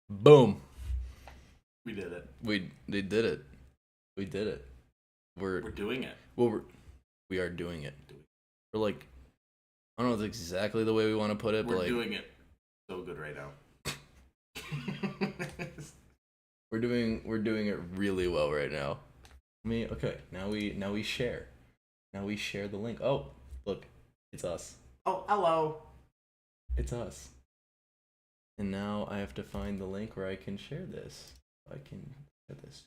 Boom. We did it. They did it. We did it. We're doing it. Well, we are doing it. We're like, I don't know if it's exactly the way we want to put it, but like doing it so good right now. we're doing it really well right now. Okay, now we share. Now we share the link. Oh, look, it's us. Oh, hello. It's us. And now I have to find the link where I can share this. I can share this.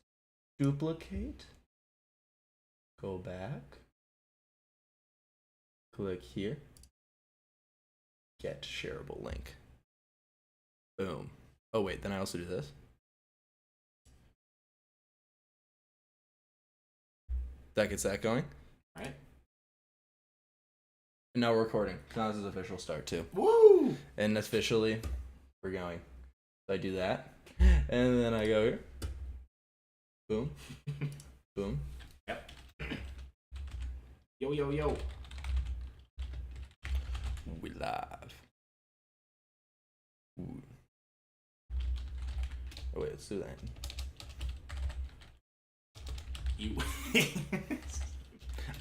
Duplicate. Go back. Click here. Get shareable link. Boom. Oh wait, then I also do this. That gets that going. All right. And now we're recording. So now this is official start too. Woo! And officially, we're going. So I do that, and then I go here. Boom. Boom. Yep. Yo, yo, yo. We live. Ooh. Oh wait, let's do that. You.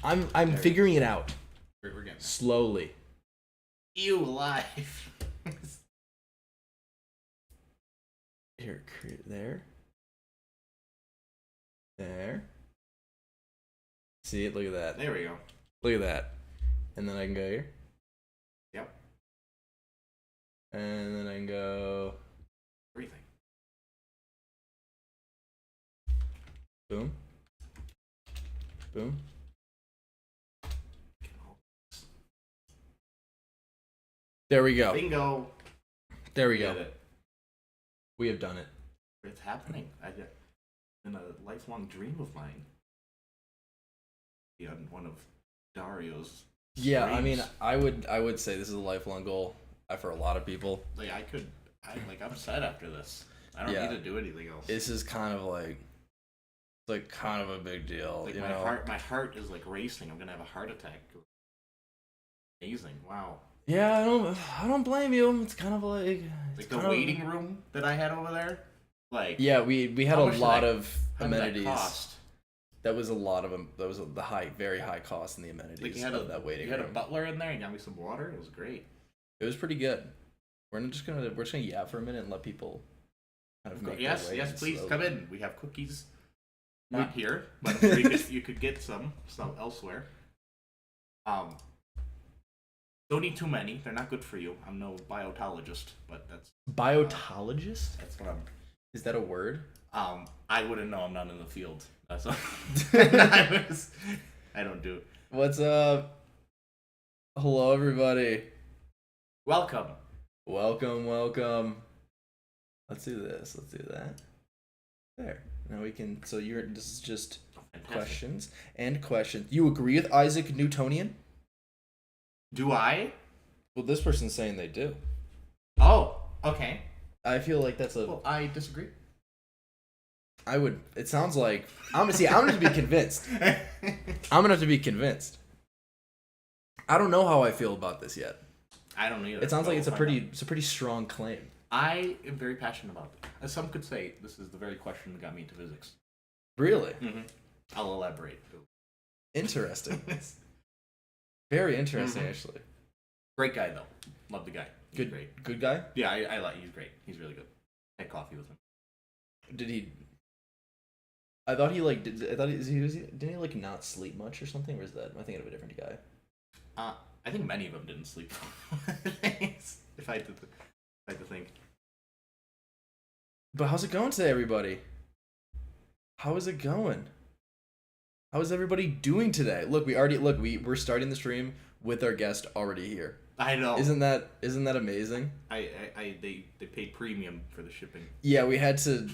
I'm figuring it out. We're getting slowly. You alive. Here, create there. There. See it? Look at that. There we go. Look at that. And then I can go here. Yep. And then I can go. Everything. Boom. Boom. There we go. Bingo. There we go. It. We have done it. It's happening. It's been a lifelong dream of mine. Yeah, one of Dario's. Yeah, dreams. I mean, I would say this is a lifelong goal for a lot of people. Like I'm set after this. I don't need to do anything else. This is kind of like, it's like kind of a big deal. Like you my know? my heart is like racing. I'm gonna have a heart attack. Amazing! Wow. Yeah, I don't blame you. It's kind of like the waiting room that I had over there. Like yeah, we had a lot of amenities. That cost? That was a lot of them. That was the very high cost in the amenities of that waiting room. You had a butler in there and got me some water. It was great. It was pretty good. We're just gonna yap for a minute and let people kind of make yes, their way yes, please slowly. come in. We have cookies. Not here, but I'm sure you could get some elsewhere. Don't eat too many. They're not good for you. I'm no biotologist, but that's biotologist. That's what I'm. Is that a word? I wouldn't know. I'm not in the field. That's all. I don't do. What's up? Hello, everybody. Welcome. Welcome. Let's do this. Let's do that. There. Now we can. So this is just questions and questions. You agree with Isaac Newtonian? Do I? Well, this person's saying they do. Oh, okay. I feel like that's Well, I disagree. I would. It sounds like I'm gonna have to be convinced. I'm gonna have to be convinced. I don't know how I feel about this yet. I don't either. It sounds like it's a pretty strong claim. I am very passionate about it. As some could say, this is the very question that got me into physics. Really? Mm-hmm. I'll elaborate. Interesting. Very interesting, actually. Great guy though. Love the guy. He's great. Good guy? Yeah, I like. He's great. He's really good. I had coffee with him. Did he? I thought he like. Didn't he like not sleep much or something? Or is that? Am I thinking of a different guy? I think many of them didn't sleep. if I had to think. But how's it going today, everybody? How is it going? How is everybody doing today? We're starting the stream with our guest already here. I know. Isn't that amazing? They paid premium for the shipping. Yeah, we had to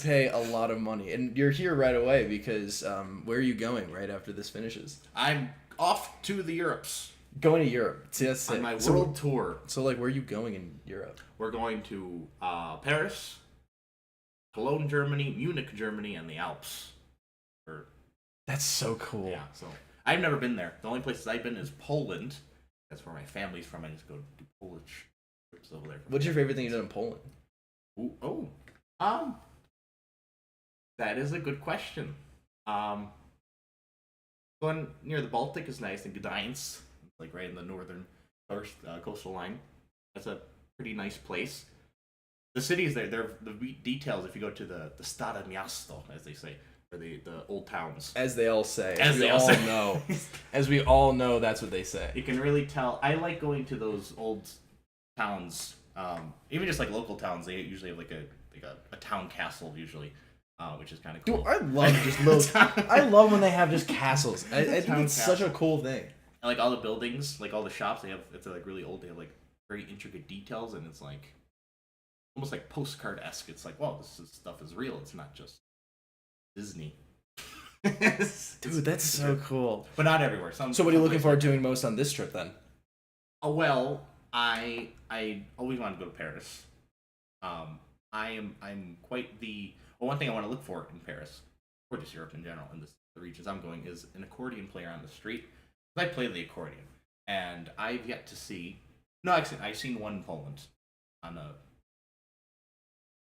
pay a lot of money, and you're here right away because where are you going right after this finishes? I'm off to the Europes. Going to Europe. See, that's on my world tour. So like, where are you going in Europe? We're going to Paris, Cologne, Germany, Munich, Germany, and the Alps. That's so cool. Yeah, so I've never been there. The only places I've been is Poland. That's where my family's from. I just go do Polish trips over there. What's your favorite thing you did in Poland? Ooh, oh, that is a good question. Going near the Baltic is nice, and Gdańsk, like right in the northern coastal line. That's a pretty nice place. The cities there, they're the details. If you go to the Stare Miasto, as they say, or the old towns, As they all say. As we they all all say. know. As we all know, that's what they say. you can really tell. I like going to those old towns, even just like local towns. They usually have like a town castle usually, which is kind of cool. Dude, I love just little. I love when they have just castles. I think it's such a cool thing. And like all the buildings, like all the shops, if they're like really old, they have like very intricate details, and it's like almost like postcard-esque. It's like, wow, stuff is real. It's not just Disney. Dude, that's so cool. But not everywhere. So what are you looking forward to doing most on this trip then? Oh, well, I always wanted to go to Paris. I'm quite the one thing I want to look for in Paris, or just Europe in general, in the regions I'm going, is an accordion player on the street. I play the accordion, and I've yet to see. No, actually, I've seen one in Poland, and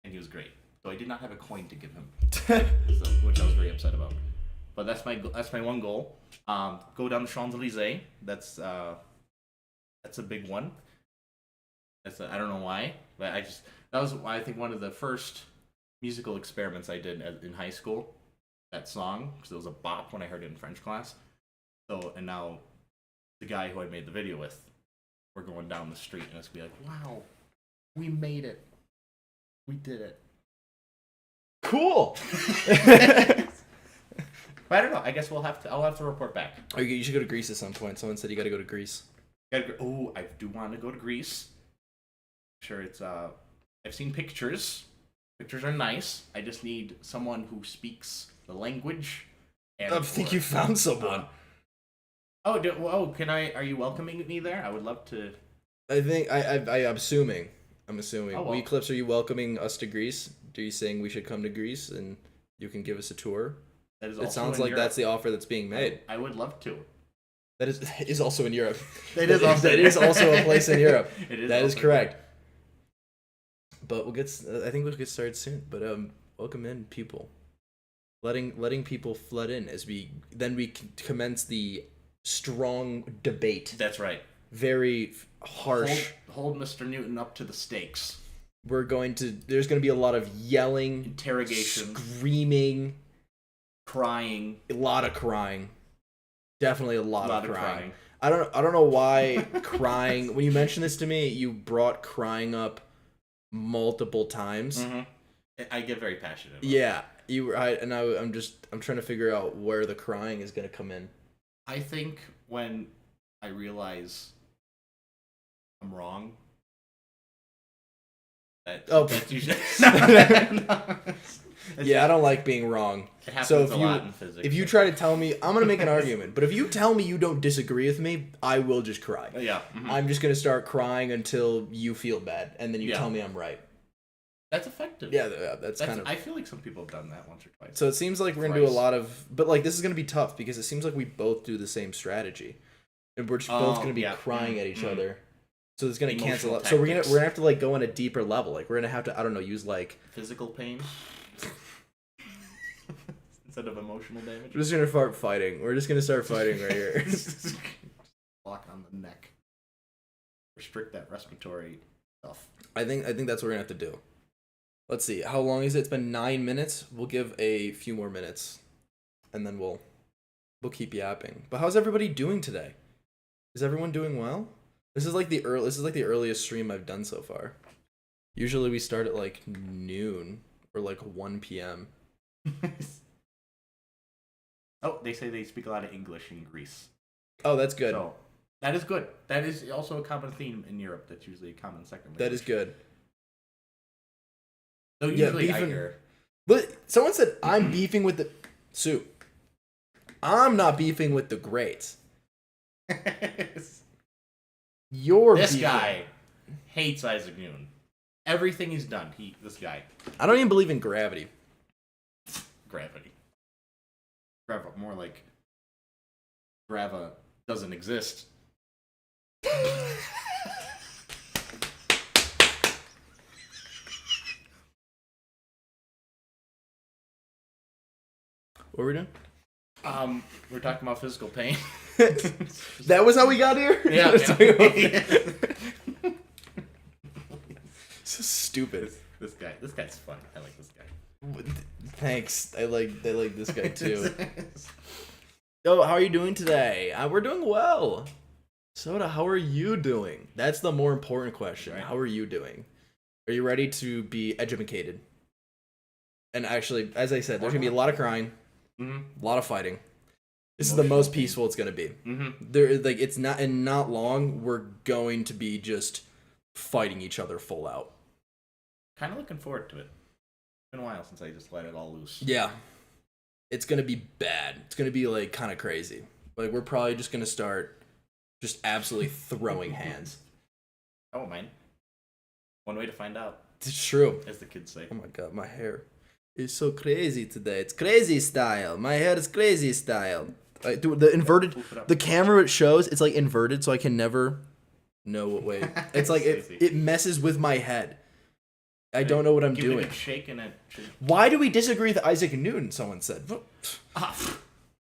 he was great. So I did not have a coin to give him, which I was very upset about. But that's my one goal. Go down the Champs-Élysées. That's a big one. I don't know why, but that was I think one of the first musical experiments I did in high school. That song, because it was a bop when I heard it in French class. So, and now the guy who I made the video with, we're going down the street and it's gonna be like, wow, we made it. We did it. Cool. But I don't know. I guess I'll have to report back. Okay, you should go to Greece at some point. Someone said you got to go to Greece. Oh, I do want to go to Greece. I'm sure it's I've seen pictures. Pictures are nice. I just need someone who speaks the language. And I think you found someone. Can I? Are you welcoming me there? I would love to. I think I'm assuming. I'm assuming. Oh, well. Eclipse, are you welcoming us to Greece? Are you saying we should come to Greece and you can give us a tour? That is. It sounds like that's the offer that's being made. I would love to. That is also in Europe. That is also a place in Europe. That is correct. But I think we'll get started soon. But welcome in people. Letting people flood in as we commence the strong debate. That's right. Very harsh. Hold Mr. Newton up to the stakes. There's going to be a lot of yelling, interrogation, screaming, crying. A lot of crying. Definitely a lot of crying. I don't know why crying. When you mentioned this to me, you brought crying up multiple times. Mm-hmm. I get very passionate about I'm trying to figure out where the crying is going to come in. I think when I realize I'm wrong. That's usually... Yeah, I don't like being wrong. It happens a lot in physics. If you try to tell me, I'm going to make an argument, but if you tell me you don't disagree with me, I will just cry. Yeah. Mm-hmm. I'm just going to start crying until you feel bad, and then you tell me I'm right. That's effective. Yeah, that's kind of... I feel like some people have done that once or twice. So it seems like we're going to do a lot of... But like this is going to be tough because it seems like we both do the same strategy. And we're just both going to be crying at each other. So it's going to cancel out. So we're going to have to like go on a deeper level. Like we're going to have to, I don't know, use like... physical pain? Instead of emotional damage? We're just going to start fighting. We're just going to start fighting right here. Lock on the neck. Restrict that respiratory stuff. I think that's what we're going to have to do. Let's see. How long is it? It's been 9 minutes. We'll give a few more minutes. And then we'll keep yapping. But how's everybody doing today? Is everyone doing well? This is like the earliest stream I've done so far. Usually we start at like noon or like 1 p.m. Oh, they say they speak a lot of English in Greece. Oh, that's good. So, that is good. That is also a common theme in Europe. That's usually a common second language. That is good. So usually I hear... But someone said, I'm beefing with the... Sue. I'm not beefing with the greats. This guy hates Isaac Newton. Everything he's done, this guy. I don't even believe in gravity. Gravity. More like Grava doesn't exist. What were we doing? We're talking about physical pain. That was how we got here? Yeah. So stupid. This guy's fun. I like this guy. Thanks. I like this guy too. Oh, how are you doing today? We're doing well. Soda, how are you doing? That's the more important question. Right. How are you doing? Are you ready to be educated? And actually, as I said, there's gonna be a lot of crying, a lot of fighting. This is the most peaceful it's gonna be. There, like, it's not, and not long. We're going to be just fighting each other full out. Kind of looking forward to it. It's been a while since I just let it all loose. Yeah, it's gonna be bad. It's gonna be like kind of crazy. Like, we're probably just gonna start just absolutely throwing hands. I won't mind. One way to find out. It's true, as the kids say. Oh my god, my hair is so crazy today. It's crazy style. My hair is crazy style. The inverted, the camera it shows, it's like inverted, so I can never know what way. It's like it messes with my head. I don't know what I'm doing. Give it a shake and it. Why do we disagree with Isaac Newton? Someone said.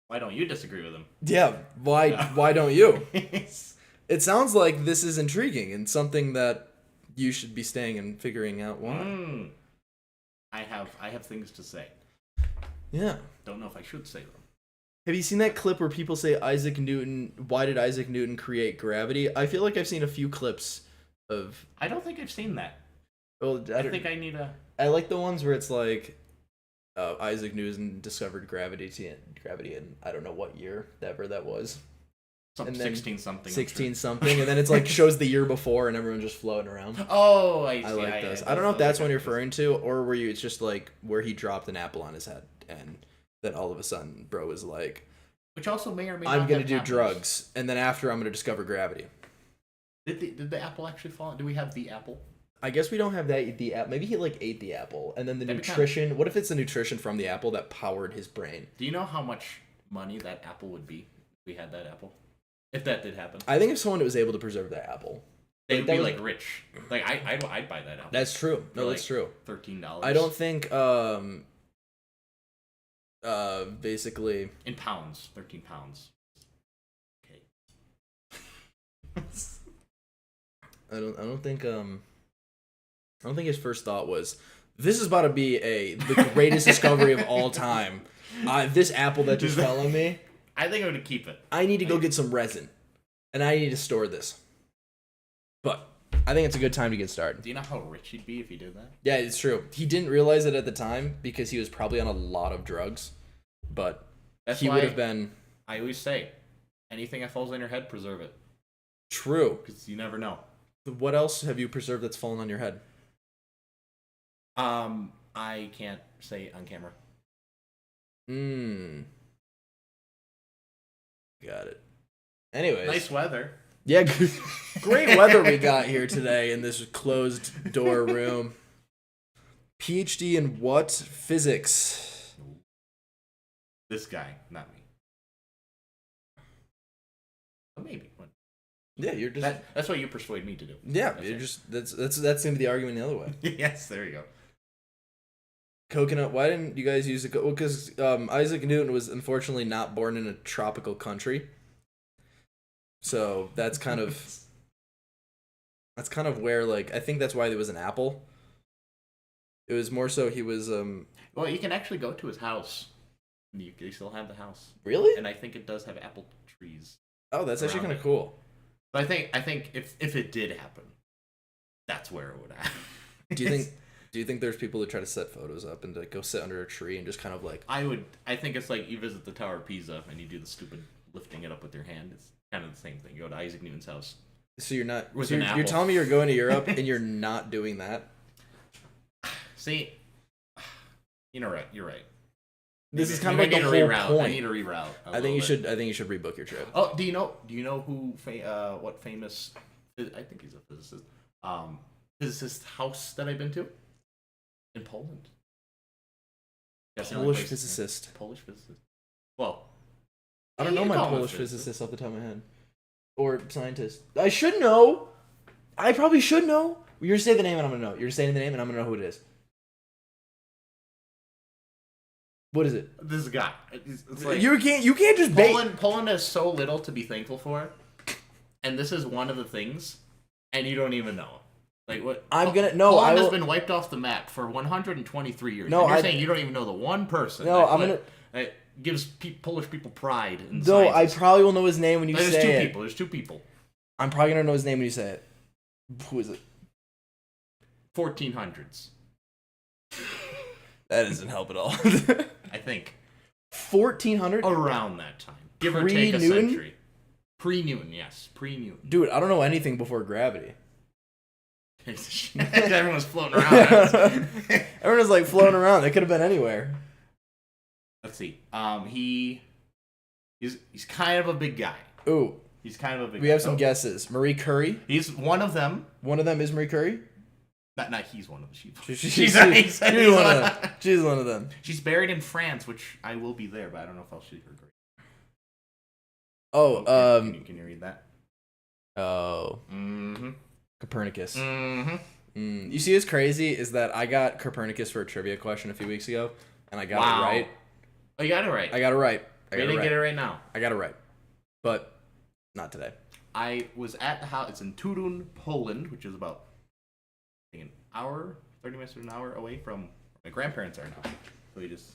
Why don't you disagree with him? Yeah. Why don't you? It sounds like this is intriguing and something that you should be staying and figuring out why. I have things to say. Yeah. Don't know if I should say them. Have you seen that clip where people say Isaac Newton? Why did Isaac Newton create gravity? I feel like I've seen a few clips of. I don't think I've seen that. Well, I think I need a. I like the ones where it's like, Isaac Newton discovered gravity in I don't know what year ever that was. 16 something. 16 something, and then it's like shows the year before, and everyone's just floating around. Oh, I see. I like those. I don't know if that's one you're referring to, or where it's just like where he dropped an apple on his head, and then all of a sudden, bro was like, which also may or may not. I'm gonna do drugs, and then after I'm gonna discover gravity. Did the apple actually fall? Do we have the apple? I guess we don't have the apple. Maybe he like ate the apple, and then the nutrition. What if it's the nutrition from the apple that powered his brain? Do you know how much money that apple would be if we had that apple? If that did happen, I think if someone was able to preserve that apple, they would be like rich. Like I'd buy that apple. That's true. No, that's true. $13. I don't think basically in pounds, 13 pounds. Okay. I don't think his first thought was, this is about to be the greatest discovery of all time. This apple that just fell on me. I think I'm going to keep it. I need to go get some resin, and I need to store this. But I think it's a good time to get started. Do you know how rich he'd be if he did that? Yeah, it's true. He didn't realize it at the time because he was probably on a lot of drugs. But he would have been... I always say, anything that falls on your head, preserve it. True. Because you never know. What else have you preserved that's fallen on your head? I can't say on camera. Got it. Anyways. Nice weather. Yeah, great weather we got here today in this closed door room. PhD in what? Physics. This guy, not me. Or maybe. Yeah, you're just. That's what you persuade me to do. Yeah, you're just. That's gonna be the argument the other way. Yes, there you go. Coconut. Why didn't you guys use it? Well, because Isaac Newton was unfortunately not born in a tropical country. So that's kind of. That's kind of where, like, I think that's why there was an apple. It was more so he was. Well, you can actually go to his house. You still have the house. Really? And I think it does have apple trees. Oh, that's actually kind of cool. But I think if it did happen, that's where it would happen. Do you think there's people that try to set photos up and to go sit under a tree and just kind of like... I think it's like you visit the Tower of Pisa and you do the stupid lifting it up with your hand. It's kind of the same thing. You go to Isaac Newton's house. So you're not... You're telling me you're going to Europe and you're not doing that? See, you're right. This is kind of like the whole point. I need to reroute. I think you should rebook your trip. Oh, do you know who? What famous? I think he's a physicist. Physicist house that I've been to in Poland. Polish physicist. Polish physicist. Well, I don't know my Polish physicist off the top of my head, or scientist. I should know. I probably should know. You're gonna say the name and I'm gonna know. You're saying the name and I'm gonna know who it is. What is it? This guy. It's like You can't just bait. Poland has so little to be thankful for, and this is one of the things, and you don't even know. Like what? Poland has been wiped off the map for 123 years. No, and you're saying you don't even know the one person. No, that gives Polish people pride. In no, I probably will know his name when you say it. There's two people. I'm probably gonna know his name when you say it. Who is it? 1400s. That doesn't help at all. I think 1400 around that time, give or take a century. Pre-Newton, yes, pre-Newton. Dude, I don't know anything before gravity. Everyone's floating around. Everyone's like floating around. They could have been anywhere. Let's see. He's kind of a big guy. Ooh, he's kind of a big. We have some guesses. Marie Curie. He's one of them. One of them is Marie Curie. Not he's one of them. She's one of them. She's one of them. She's buried in France, which I will be there, but I don't know if I'll see her grave. Oh, can you read that? Oh. Mm-hmm. Copernicus. Mm-hmm. You see what's crazy is that I got Copernicus for a trivia question a few weeks ago, and I got it right. Oh, you got it right. I got it right. You didn't get it right now. I got it right. But not today. I was at the house. It's in Tudun, Poland, which is about an hour, 30 minutes to an hour away from where my grandparents are now.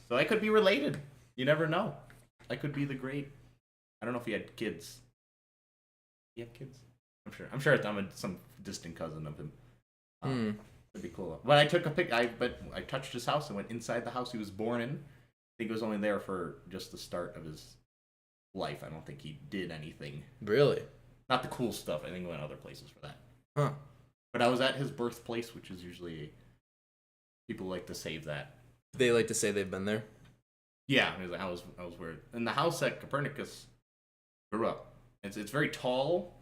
So I could be related. You never know. I could be the great. I don't know if he had kids. You have kids? I'm sure I'm some distant cousin of him. That'd be cool. But I took a pic. I touched his house and went inside the house he was born in. I think he was only there for just the start of his life. I don't think he did anything. Really? Not the cool stuff. I think he went other places for that. Huh. But I was at his birthplace, which is usually people like to save that. They like to say they've been there. Yeah, I was weird. And the house that Copernicus grew up. It's very tall.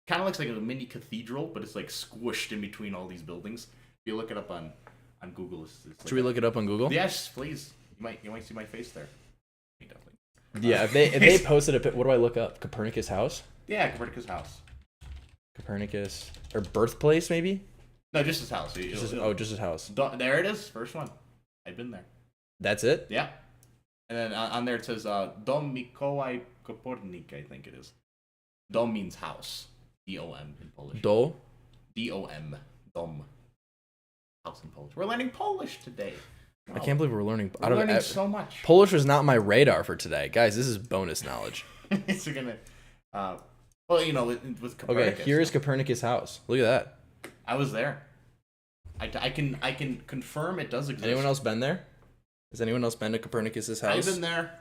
Kind of looks like a mini cathedral, but it's like squished in between all these buildings. If you look it up on Google, Should we look it up on Google? Yes, please. You might see my face there. Definitely. Yeah, if they posted a pic, what do I look up? Copernicus house? Yeah, Copernicus house. Copernicus or birthplace maybe? No, just his house. Just his house. There it is, first one. I've been there. That's it? Yeah. And then on there it says Dom Mikołaj Kopernik, I think it is. Dom means house. D-O-M in Polish. D-O-M. Dom. House in Polish. We're learning Polish today. Wow. I can't believe we're learning. We're learning so much. Polish was not my radar for today. Guys, this is bonus knowledge. So gonna, well, with Copernicus. Okay, here is Copernicus house. Look at that. I was there. I can confirm it does exist. Anyone else been there? Has anyone else been to Copernicus's house? I've been there.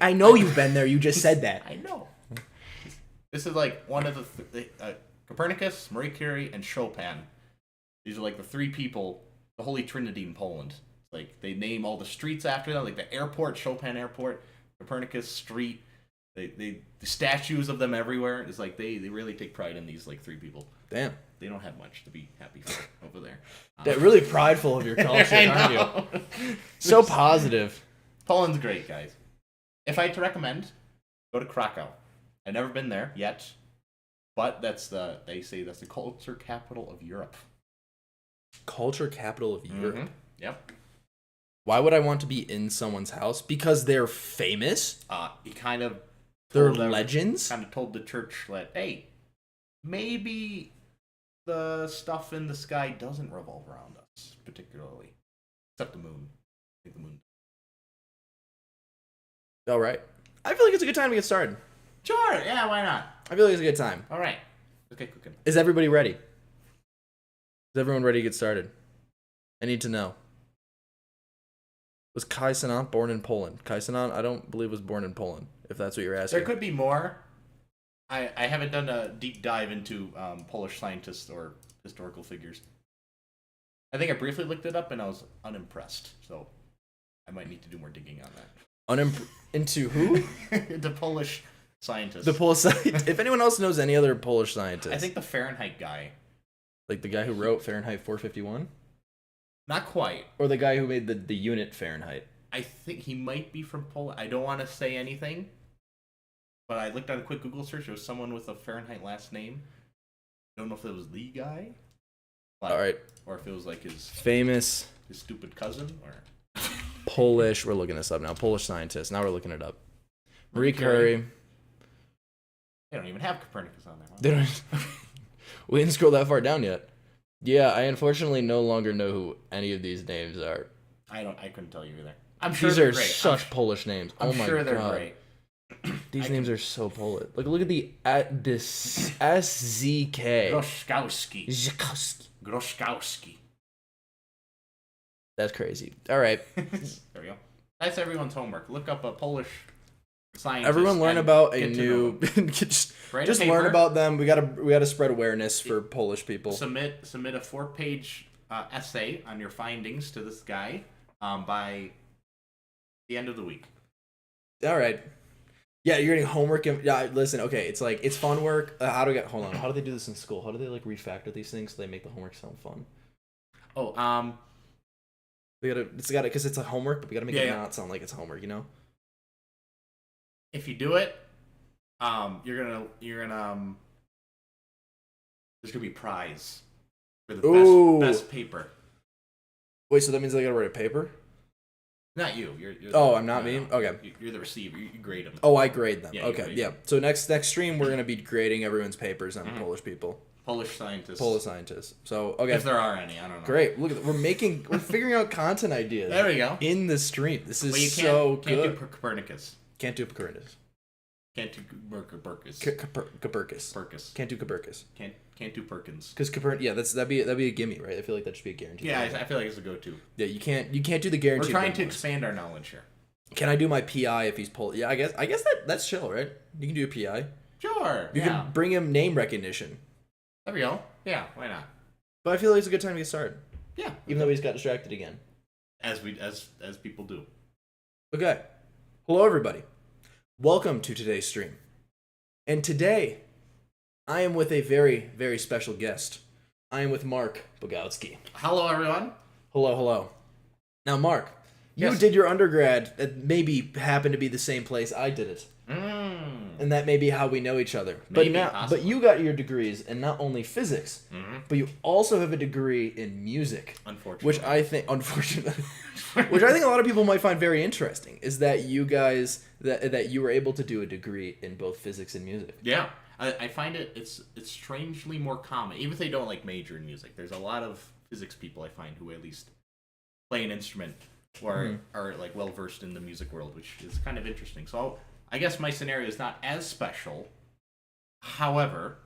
I know you've been there. You just said that. I know. This is like one of the Copernicus, Marie Curie, and Chopin. These are like the three people, the Holy Trinity in Poland. Like they name all the streets after them, like the airport, Chopin Airport, Copernicus Street. The statues of them everywhere. It's like they really take pride in these like three people. Damn. They don't have much to be happy for over there. They're really prideful of your culture, aren't you? So positive. Poland's great, guys. If I had to recommend, go to Krakow. I've never been there yet, but they say that's the culture capital of Europe. Culture capital of Europe? Mm-hmm. Yep. Why would I want to be in someone's house? Because they're famous? They're legends? Kind of told the church that, hey, maybe the stuff in the sky doesn't revolve around us, particularly. Except the moon. I think the moon. All right. I feel like it's a good time to get started. Sure, yeah, why not? I feel like it's a good time. All right. Okay, cooking. Is everybody ready? Is everyone ready to get started? I need to know. Was Kai Cenat born in Poland? Kai Cenat, I don't believe, was born in Poland, if that's what you're asking. There could be more. I haven't done a deep dive into Polish scientists or historical figures. I think I briefly looked it up and I was unimpressed, so I might need to do more digging on that. Into who? Into Polish scientists. The Polish scientist. If anyone else knows any other Polish scientists. I think the Fahrenheit guy. Like the guy who wrote Fahrenheit 451? Not quite. Or the guy who made the unit Fahrenheit? I think he might be from Poland. I don't want to say anything, but I looked at a quick Google search. It was someone with a Fahrenheit last name. I don't know if it was the guy. But, all right. Or if it was like his famous stupid cousin or Polish. We're looking this up now. Polish scientist. Now we're looking it up. Marie Curie. They don't even have Copernicus on there. Huh? They don't. We didn't scroll that far down yet. Yeah, I unfortunately no longer know who any of these names are. I couldn't tell you either. I'm sure these they're are great. such Polish names. I'm oh my sure they're god. great. These names are so Polish. Look at the this SZK. Groszkowski. Groszkowski. That's crazy. All right. There we go. That's everyone's homework. Look up a Polish scientist. Everyone learn about a new. just learn about them. We gotta spread awareness for Polish people. Submit a 4-page essay on your findings to this guy by the end of the week. All right. Yeah, you're getting homework. Yeah, listen. Okay, it's fun work. How do they do this in school? How do they refactor these things so they make the homework sound fun? Because it's a homework, but we gotta make it not sound like it's homework. If you do it, you're gonna there's gonna be a prize for the best paper. Wait, so that means I gotta write a paper? Not you. I'm not me? No. Okay. You're the receiver. You grade them. Oh, I grade them. Yeah, okay, yeah. So next stream, we're going to be grading everyone's papers on Polish people. Polish scientists. So, okay. If there are any, I don't know. Great. Look at we're figuring out content ideas. There we go. In the stream. This is so good. Can't do Copernicus. Can't do Copernicus. Can't do Copernicus. Copernicus. Can't do Copernicus. Can't do Perkins. Because that'd be a gimme, right? I feel like that should be a guarantee. Yeah, I feel like it's a go-to. Yeah, you can't do the guarantee. We're trying to expand our knowledge here. Can I do my PI if he's Polish? Yeah, I guess that's chill, right? You can do a PI. Sure. You can bring him name recognition. There we go. Yeah, why not? But I feel like it's a good time to get started. Yeah. Even though we just got distracted again. As people do. Okay. Hello, everybody. Welcome to today's stream. And today, I am with a very, very special guest. I am with Mark Bogowski. Hello, everyone. Hello. Now, Mark, you Yes. did your undergrad at maybe happened to be the same place I did it. And that may be how we know each other. But you got your degrees in not only physics, but you also have a degree in music. Unfortunately. Which I think a lot of people might find very interesting, is that you guys, that you were able to do a degree in both physics and music. Yeah. I find it's strangely more common, even if they don't major in music. There's a lot of physics people I find who at least play an instrument or are well versed in the music world, which is kind of interesting. So I guess my scenario is not as special. However,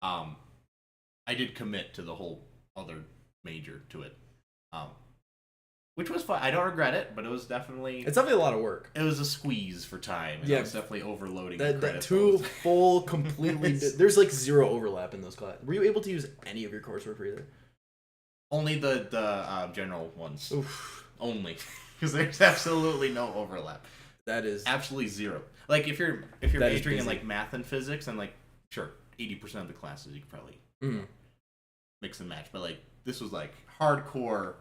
I did commit to the whole other major to it, which was fun. I don't regret it, but it's definitely a lot of work. It was a squeeze for time. And it was definitely overloading. That two full completely. There's zero overlap in those classes. Were you able to use any of your coursework for either? Only the general ones. Oof. Only, because there's absolutely no overlap. That is absolutely zero. If you're majoring in math and physics, and sure, 80% of the classes you could probably mix and match. But this was hardcore.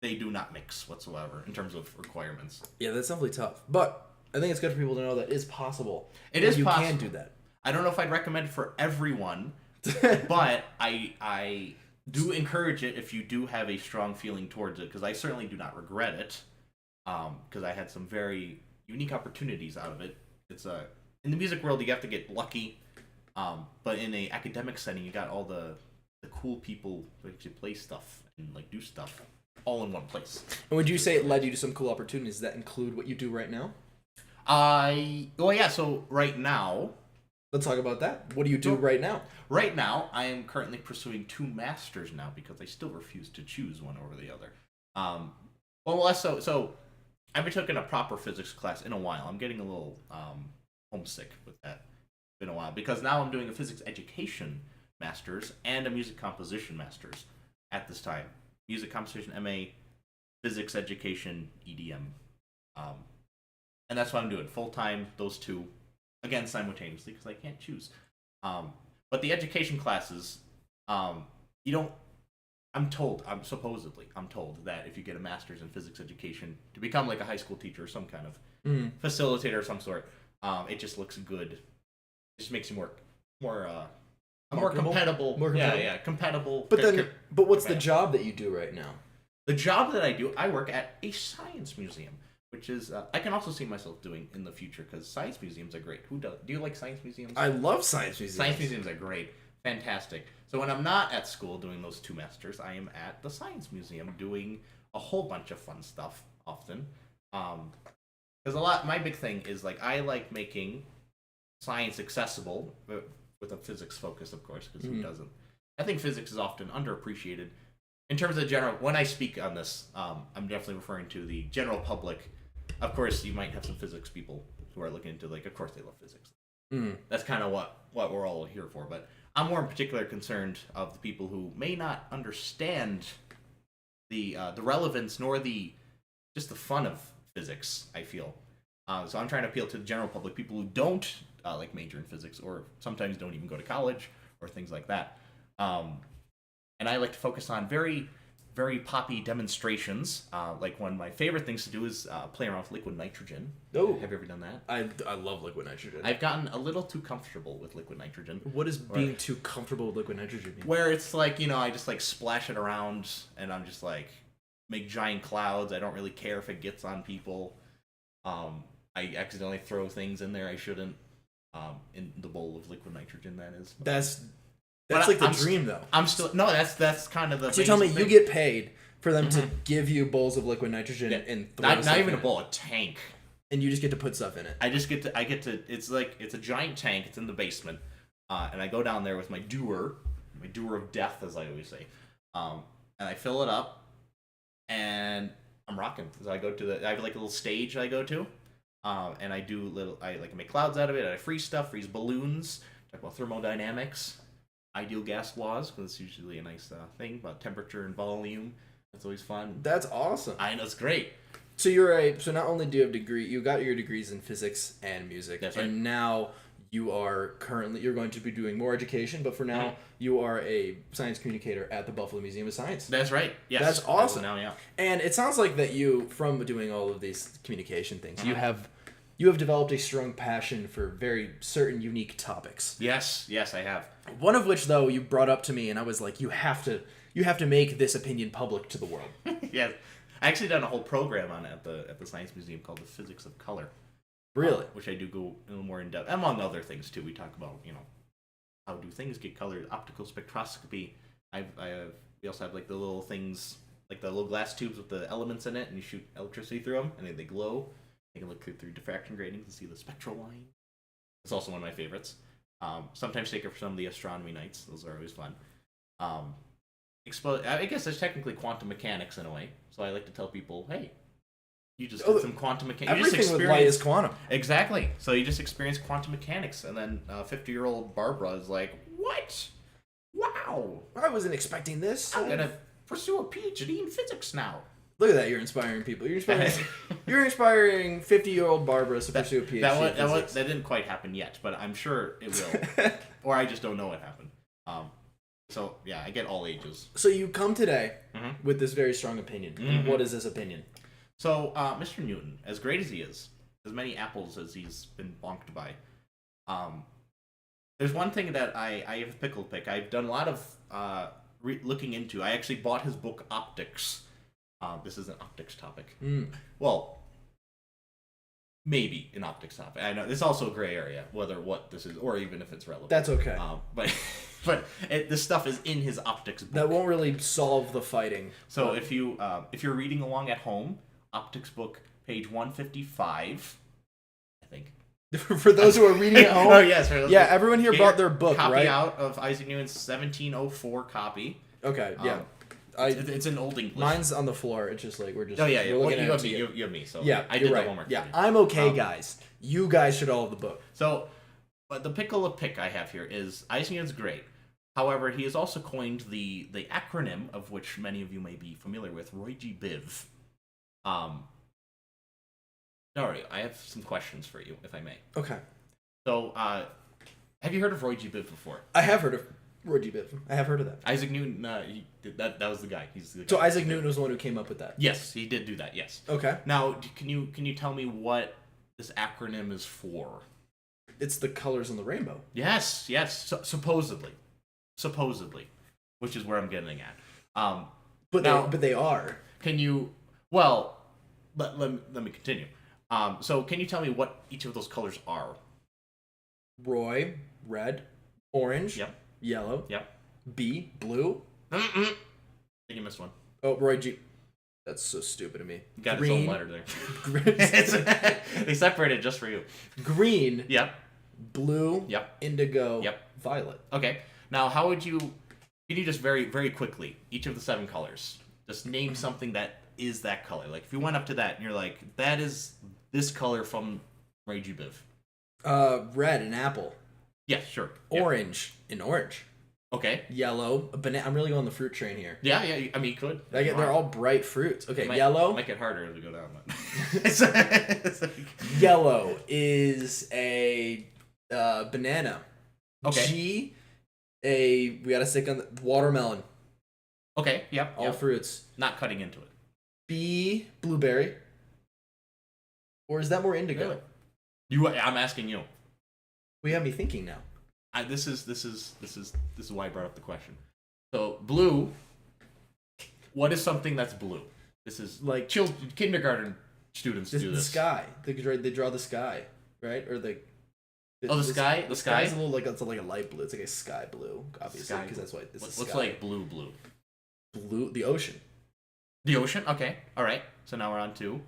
They do not mix whatsoever in terms of requirements. Yeah, that's definitely tough. But I think it's good for people to know that it's possible. It is possible. You can do that. I don't know if I'd recommend it for everyone, but I do encourage it if you do have a strong feeling towards it, because I certainly do not regret it, because I had some very unique opportunities out of it. It's in the music world you have to get lucky, but in a academic setting you got all the cool people who actually play stuff and do stuff all in one place. And would you say it led you to some cool opportunities that include what you do right now? So right now, let's talk about that. What do you do right now? Right now, I am currently pursuing 2 masters now because I still refuse to choose one over the other. So I haven't taken a proper physics class in a while. I'm getting a little homesick with that. It's been a while because now I'm doing a physics education master's and a music composition master's at this time. Music composition MA, physics education EDM, and that's what I'm doing full time. Those 2, again simultaneously because I can't choose. But the education classes, you don't. I'm told that if you get a master's in physics education to become a high school teacher or some kind of facilitator of some sort, it just looks good. It just makes you more compatible. More compatible. Yeah, compatible. But what's the job that you do right now? the job that I do, I work at a science museum, which is I can also see myself doing in the future because science museums are great. Do you like science museums? I love science museums. Science museums are great, fantastic. So when I'm not at school doing those 2 semesters, I am at the science museum doing a whole bunch of fun stuff often. Because my big thing is like I like making science accessible with a physics focus, of course, because who doesn't? I think physics is often underappreciated in terms of the general. When I speak on this, I'm definitely referring to the general public. Of course, you might have some physics people who are looking into like, of course, they love physics. That's kind of what we're all here for. But I'm more in particular concerned of the people who may not understand the relevance nor just the fun of physics. I feel so. I'm trying to appeal to the general public, people who don't like major in physics or sometimes don't even go to college or things like that. And I like to focus on very, very poppy demonstrations. Like one of my favorite things to do is play around with liquid nitrogen. Oh, have you ever done that? I love liquid nitrogen. I've gotten a little too comfortable with liquid nitrogen. What does being too comfortable with liquid nitrogen mean? Where it's like, I just like splash it around and I'm just like make giant clouds. I don't really care if it gets on people. I accidentally throw things in there I shouldn't. In the bowl of liquid nitrogen, that is. That's like the dream, though. I'm still that's kind of the. So you tell me you get paid for them to give you bowls of liquid nitrogen and not even a bowl, a tank. And you just get to put stuff in it. I get to. It's a giant tank. It's in the basement, and I go down there with my doer of death, as I always say, and I fill it up, and I'm rocking. So I have like a little stage I go to. And I make clouds out of it. I freeze balloons, talk about thermodynamics, ideal gas laws, because it's usually a nice thing about temperature and volume. That's always fun. That's awesome. I know, it's great. So so not only do you have you got your degrees in physics and music. That's right. And now you're going to be doing more education, but for now you are a science communicator at the Buffalo Museum of Science. That's right. Yes. That's awesome. Now, yeah. And it sounds like that you, from doing all of these communication things, you have developed a strong passion for very certain unique topics. Yes, I have. One of which, though, you brought up to me, and I was like, you have to make this opinion public to the world. Yes, I actually done a whole program on it at the Science Museum called the Physics of Color. Really? Which I do go a little more in depth, among other things too. We talk about how do things get colored, optical spectroscopy. We also have like the little things, like the little glass tubes with the elements in it, and you shoot electricity through them, and they glow. You can look through diffraction gratings and see the spectral line. It's also one of my favorites. Sometimes take it for some of the astronomy nights. Those are always fun. I guess there's technically quantum mechanics in a way. So I like to tell people, hey, you just did some quantum mechanics. Everything with light is quantum. Exactly. So you just experienced quantum mechanics. And then 50-year-old Barbara is like, what? Wow. I wasn't expecting this. I'm going to pursue a PhD in physics now. Look at that, you're inspiring people. You're inspiring 50-year-old Barbara to pursue a PhD. That didn't quite happen yet, but I'm sure it will. Or I just don't know what happened. So, yeah, I get all ages. So you come today with this very strong opinion. Mm-hmm. What is this opinion? So, Mr. Newton, as great as he is, as many apples as he's been bonked by, there's one thing that I have a pickle pick. I've done a lot of looking into. I actually bought his book, Optics. This is an optics topic. Well, maybe an optics topic. I know this is also a gray area, what this is, or even if it's relevant. That's okay. But this stuff is in his optics book. That won't really solve the fighting. So if you're reading along at home, optics book, page 155, I think. For those who are reading at home. Oh yes. Yeah, everyone here brought their book, copy right? Out of Isaac Newton's 1704 copy. Okay. Yeah. It's in Old English. Mine's on the floor. It's just like we're just. Oh yeah, we're looking at you have me. So yeah, I did right. the homework. Yeah, I'm okay, guys. You guys should all have the book. So, but the pickle of pick I have here is Isaac Newton's great. However, he has also coined the acronym of which many of you may be familiar with, Roy G. Biv. Dario, I have some questions for you, if I may. Okay. So, have you heard of Roy G. Biv before? I have heard of Roy G. Biv. I have heard of that. Isaac Newton, that was the guy. He's the guy. So Isaac Newton was the one who came up with that? Yes, he did do that, yes. Okay. Now, can you tell me what this acronym is for? It's the colors in the rainbow. Yes. Supposedly, which is where I'm getting at. But they are. can you? Well, let me continue. So can you tell me what each of those colors are? Roy, red, orange, Yep. yellow, Yep. B, blue. I think you missed one. Oh, Roy G. That's so stupid of me. You got Green. its own letter there. They separated just for you. Green. Yep. Blue. Yep. Indigo. Yep. Violet. Okay. Now, how would you? Can you just very, very quickly each of the 7 colors? Just name something that is that color. Like if you went up to that and you're like, that is this color from Ragey Biv. Red, an apple. Yeah, sure. Orange, an orange. Okay. Yellow, a banana. I'm really going the fruit train here. Yeah. I mean, you could. They're all bright fruits. Okay, yellow. Might get harder as we go down. But... Yellow is a banana. Okay. G, we gotta stick on the watermelon. Okay. Yep. All fruits. Not cutting into it. B, blueberry. Or is that more indigo? Really? I'm asking you. We have me thinking now. This is why I brought up the question. So blue. What is something that's blue? This is like kindergarten students do this. The sky. They draw the sky, right? Or the sky. The sky is a little like it's like a light blue. It's like a sky blue, obviously, because that's why it's what's sky. like blue. Blue, the ocean. The ocean. Okay. All right. So now we're on 2.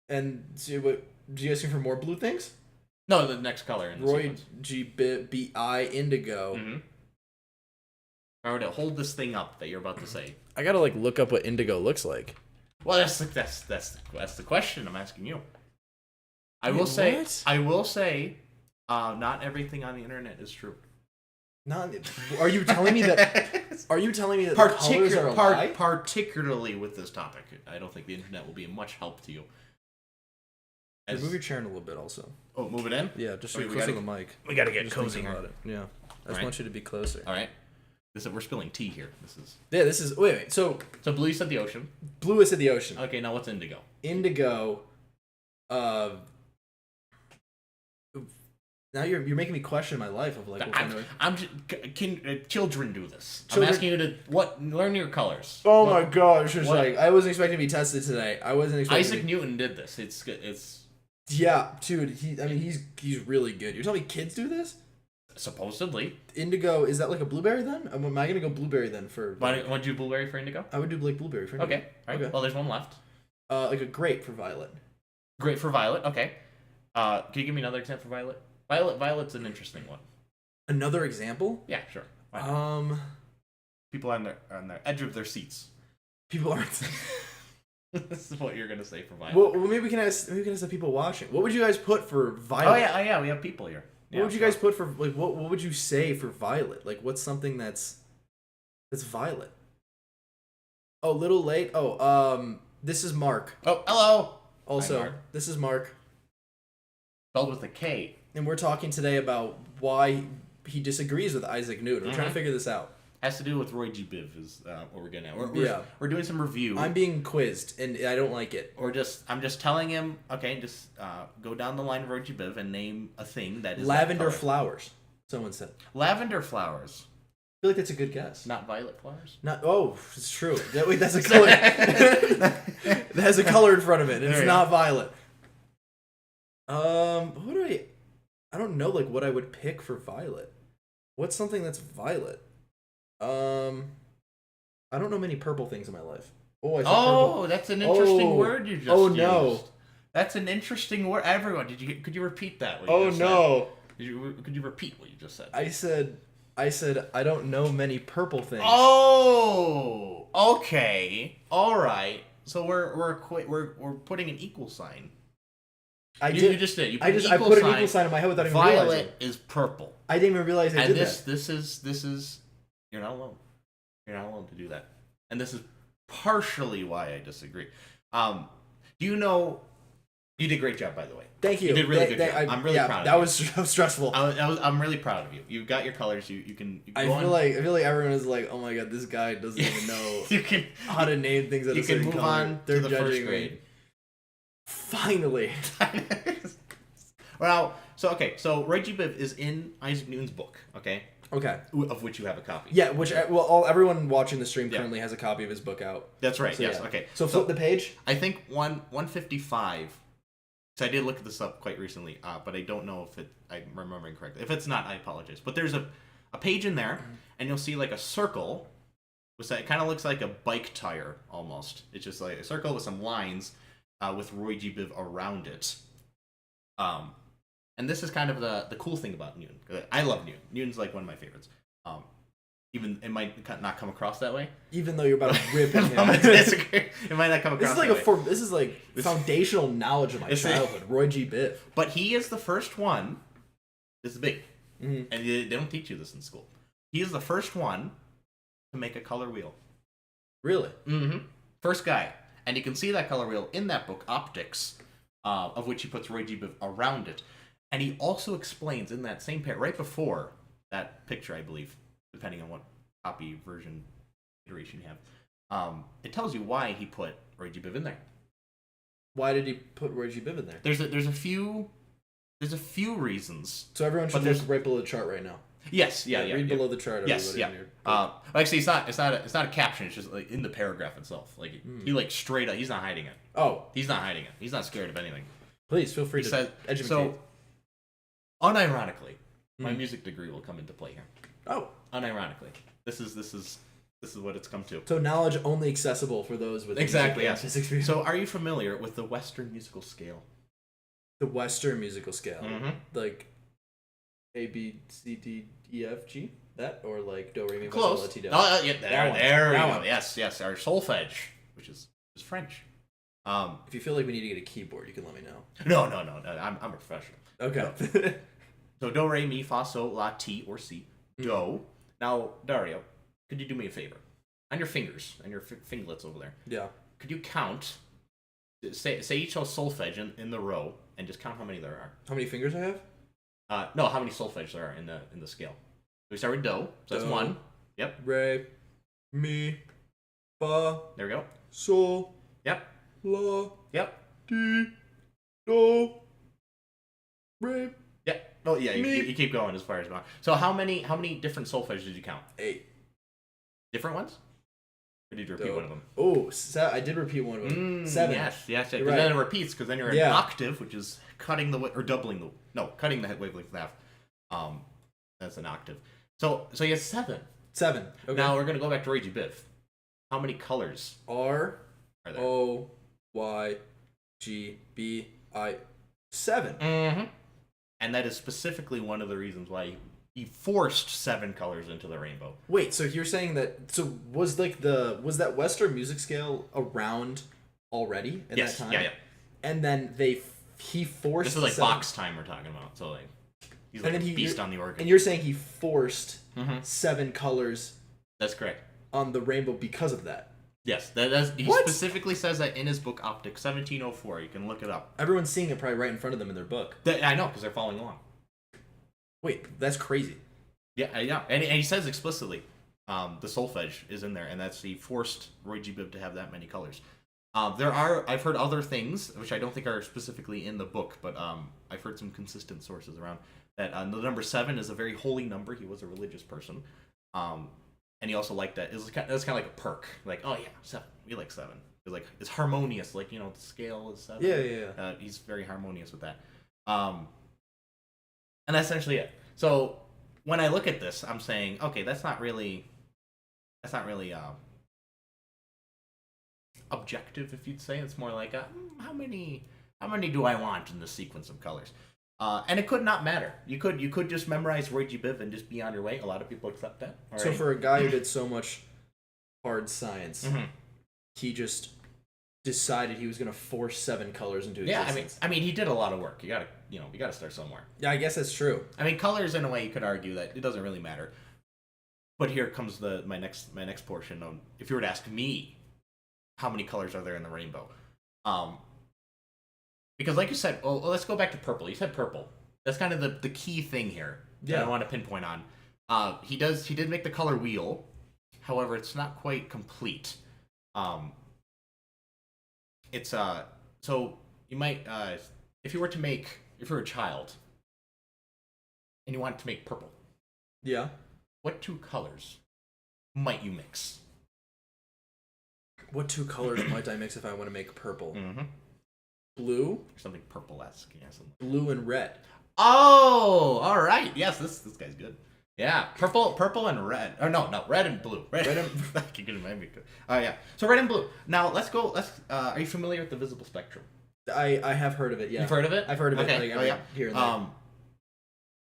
And so what? Do you guys think for more blue things? No, the next color in the Roy sequence. G B I indigo. Mm-hmm. If I were to hold this thing up that you're about to say. I gotta like look up what indigo looks like. Well, that's the question I'm asking you. I will say, not everything on the internet is true. Are you telling me that? Are you telling me that the colors are a lie? Particularly with this topic, I don't think the internet will be of much help to you. Move your chair in a little bit, also. Oh, move it in. Yeah, just so you're close to the mic. We gotta get cozy here. Yeah, I just want you to be closer. All right. We're spilling tea here. This is wait. So blue, you said the ocean. Blue is at the ocean. Okay, now what's indigo? Indigo. Now you're making me question my life of like. Can children do this? I'm asking you to learn your colors. Oh my gosh! It's like I wasn't expecting to be tested today. I wasn't expecting. Isaac Newton did this. It's. Yeah, dude. He's really good. You're telling me kids do this? Supposedly. Indigo, is that like a blueberry then? Am I gonna go blueberry then for? Why would you do blueberry for indigo? I would do like blueberry for indigo. Okay. All right. Okay. Well, there's one left. Like a grape for violet. Grape for violet. Okay. Can you give me another example for violet? Violet's an interesting one. Another example? Yeah, sure. People on their edge of their seats. People aren't. This is what you're gonna say for violet. Well, maybe we can ask the people watching. What would you guys put for violet? Oh yeah, we have people here. What would you guys put for like what would you say for violet? Like what's something that's violet? Oh, little late. Oh, this is Mark. Oh, hello. Also, hi, Mark. This is Mark. Spelled with a K. And we're talking today about why he disagrees with Isaac Newton. We're trying to figure this out. Has to do with Roy G. Biv is what we're getting at. We're doing some review. I'm being quizzed, and I don't like it. I'm just telling him, okay, just go down the line of Roy G. Biv and name a thing that is lavender flowers. Someone said lavender flowers. I feel like that's a good guess. Not violet flowers. It's true. That's a color. That has a color in front of it. It's not violet. Who do I don't know like what I would pick for violet. What's something that's violet? I don't know many purple things in my life. Oh, that's an interesting word you just used. Oh no. That's an interesting word. Everyone, could you repeat that? Oh no. Could you repeat what you just said? I said I don't know many purple things. Oh, okay. All right. So we're putting an equal sign. You just did. You put I put an equal sign in my head without even realizing. Violet is purple. I didn't even realize I did that. This is you're not alone. You're not alone to do that. And this is partially why I disagree. Do you know? You did a great job, by the way. Thank you. You did really good job. I'm really proud of you. That was stressful. I'm really proud of you. You got your colors. You can I feel like everyone is like, oh my god, this guy doesn't even know how to name things. You can move on to the first grade. Finally. Well, so Roy G. Biv is in Isaac Newton's book. Okay. Okay. of which you have a copy. Yeah, which everyone watching the stream currently has a copy of his book out. That's right. So, yes. yeah. Okay. So flip the page. I think 155. So I did look this up quite recently, but I don't know if I'm remembering correctly. If it's not, I apologize. But there's a page in there, and you'll see like a circle. It kind of looks like a bike tire almost. It's just like a circle with some lines with Roy G. Biv around it. And this is kind of the cool thing about Newton. I love Newton. Newton's like one of my favorites. Even it might not come across that way. Even though you're about to rip him. It might not come across this is like that this is like foundational knowledge of my childhood. Roy G. Biv. But he is the first one. This is big. Mm-hmm. And they don't teach you this in school. He is the first one to make a color wheel. Really? Mm-hmm. First guy. And you can see that color wheel in that book, Optics, of which he puts Roy G. Biv around it. And he also explains in that same pair, right before that picture, I believe, depending on what copy version iteration you have, it tells you why he put Roy G. Biv in there. Why did he put Roy G. Biv in there? There's a few reasons. So everyone should look right below the chart right now. Yes, yeah. Read below the chart. Yes, yeah. Actually, it's not a caption. It's just like in the paragraph itself. Like he like straight up. He's not hiding it. Oh, he's not hiding it. He's not scared of anything. Please feel free to educate. So, unironically, my music degree will come into play here. Oh, unironically, this is what it's come to. So knowledge only accessible for those with exactly yes. Experience. So, are you familiar with the Western musical scale? The Western musical scale, mm-hmm. Like A B C D E F G, that or like Do Re Mi Fa Close. Sol La Ti Do. Oh, yeah, there we go. Yes, our solfege, which is French. If you feel like we need to get a keyboard, you can let me know. No. I'm a professional. Okay. So Do Re Mi Fa Sol La Ti or Si Do. Now Dario, could you do me a favor? On your fingers, and your fingerlets over there. Yeah. Could you count? Say each solfege in the row, and just count how many there are. How many fingers I have? No, how many solfege there are in the scale. We start with Do, so that's one. Yep. Re, Mi, Fa. There we go. Sol. Yep. La. Yep. Ti. Do. Re. Yep. Oh yeah, you keep going as far as going. So how many different solfeges did you count? 8. Different ones? Or did you repeat one of them? Oh, I did repeat one of them. 7. Yes. Because right. then it repeats, because then you're an octave, which is cutting the cutting the wavelength in half. That's an octave. So you have 7. 7. Okay. Now we're gonna go back to Roy G. Biv. How many colors are there? O Y G B I 7. Mm-hmm. And that is specifically one of the reasons why he forced 7 colors into the rainbow. Wait, so you're saying that? So was that Western music scale around already at that time? Yeah. And then he forced. This is like box time we're talking about. So like he's like a beast on the organ. And you're saying he forced 7 colors. That's correct. On the rainbow because of that. Yes, he specifically says that in his book Optics, 1704. You can look it up. Everyone's seeing it probably right in front of them in their book. I know, because they're following along. Wait, that's crazy. Yeah, I know. And he says explicitly, the solfege is in there, and he forced Roy G. Biv to have that many colors. I've heard other things, which I don't think are specifically in the book, but I've heard some consistent sources around that the number 7 is a very holy number. He was a religious person. And he also liked that. That's kind of like a perk. Like, oh yeah, 7. We like 7. It's harmonious. Like, the scale is 7. Yeah. He's very harmonious with that. And that's essentially it. So when I look at this, I'm saying, okay, that's not really objective, if you'd say. It's more like how many do I want in the sequence of colors? And it could not matter. You could just memorize Roy G. Biv and just be on your way. A lot of people accept that. Alright? So for a guy who did so much hard science, he just decided he was going to force 7 colors into existence. I mean, he did a lot of work. You gotta start somewhere. Yeah, I guess that's true. I mean, colors in a way you could argue that it doesn't really matter. But here comes my next portion. If you were to ask me, how many colors are there in the rainbow? Because like you said, let's go back to purple. You said purple. That's kind of the key thing here that I want to pinpoint on. He did make the color wheel. However, it's not quite complete. It's so you might if you were a child and you wanted to make purple. Yeah. what two colors might you mix? What two colors might I mix if I want to make purple? Mm-hmm. Blue? Something purple-esque. Yeah, something. Blue and red. Oh, all right. Yes, this guy's good. Yeah, purple and red. Or no, red and blue. Red and oh yeah. So red and blue. Now let's go. Are you familiar with the visible spectrum? I have heard of it. Yeah. You've heard of it? I've heard of it. Okay. Like, here and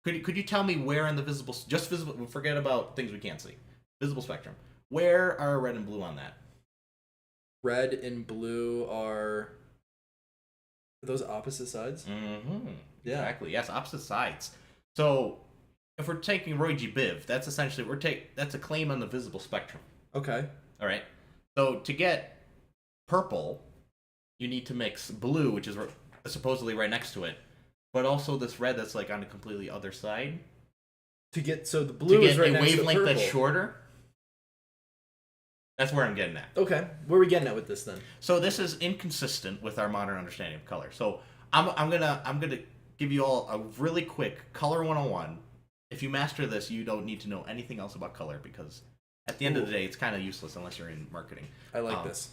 there. Could you tell me where in the visible? Forget about things we can't see. Visible spectrum. Where are red and blue on that? Red and blue are those opposite sides? Mm-hmm. Yeah. Exactly. Yes, opposite sides. So if we're taking Roy G. Biv, that's essentially that's a claim on the visible spectrum. Okay. All right. So to get purple, you need to mix blue, which is supposedly right next to it, but also this red that's like on the completely other side. The blue is right next to the purple. A wavelength that's shorter. That's where I'm getting at. Okay, where are we getting at with this then? So this is inconsistent with our modern understanding of color. So I'm gonna give you all a really quick color 101. If you master this, you don't need to know anything else about color because at the end of the day, it's kind of useless unless you're in marketing. I like this.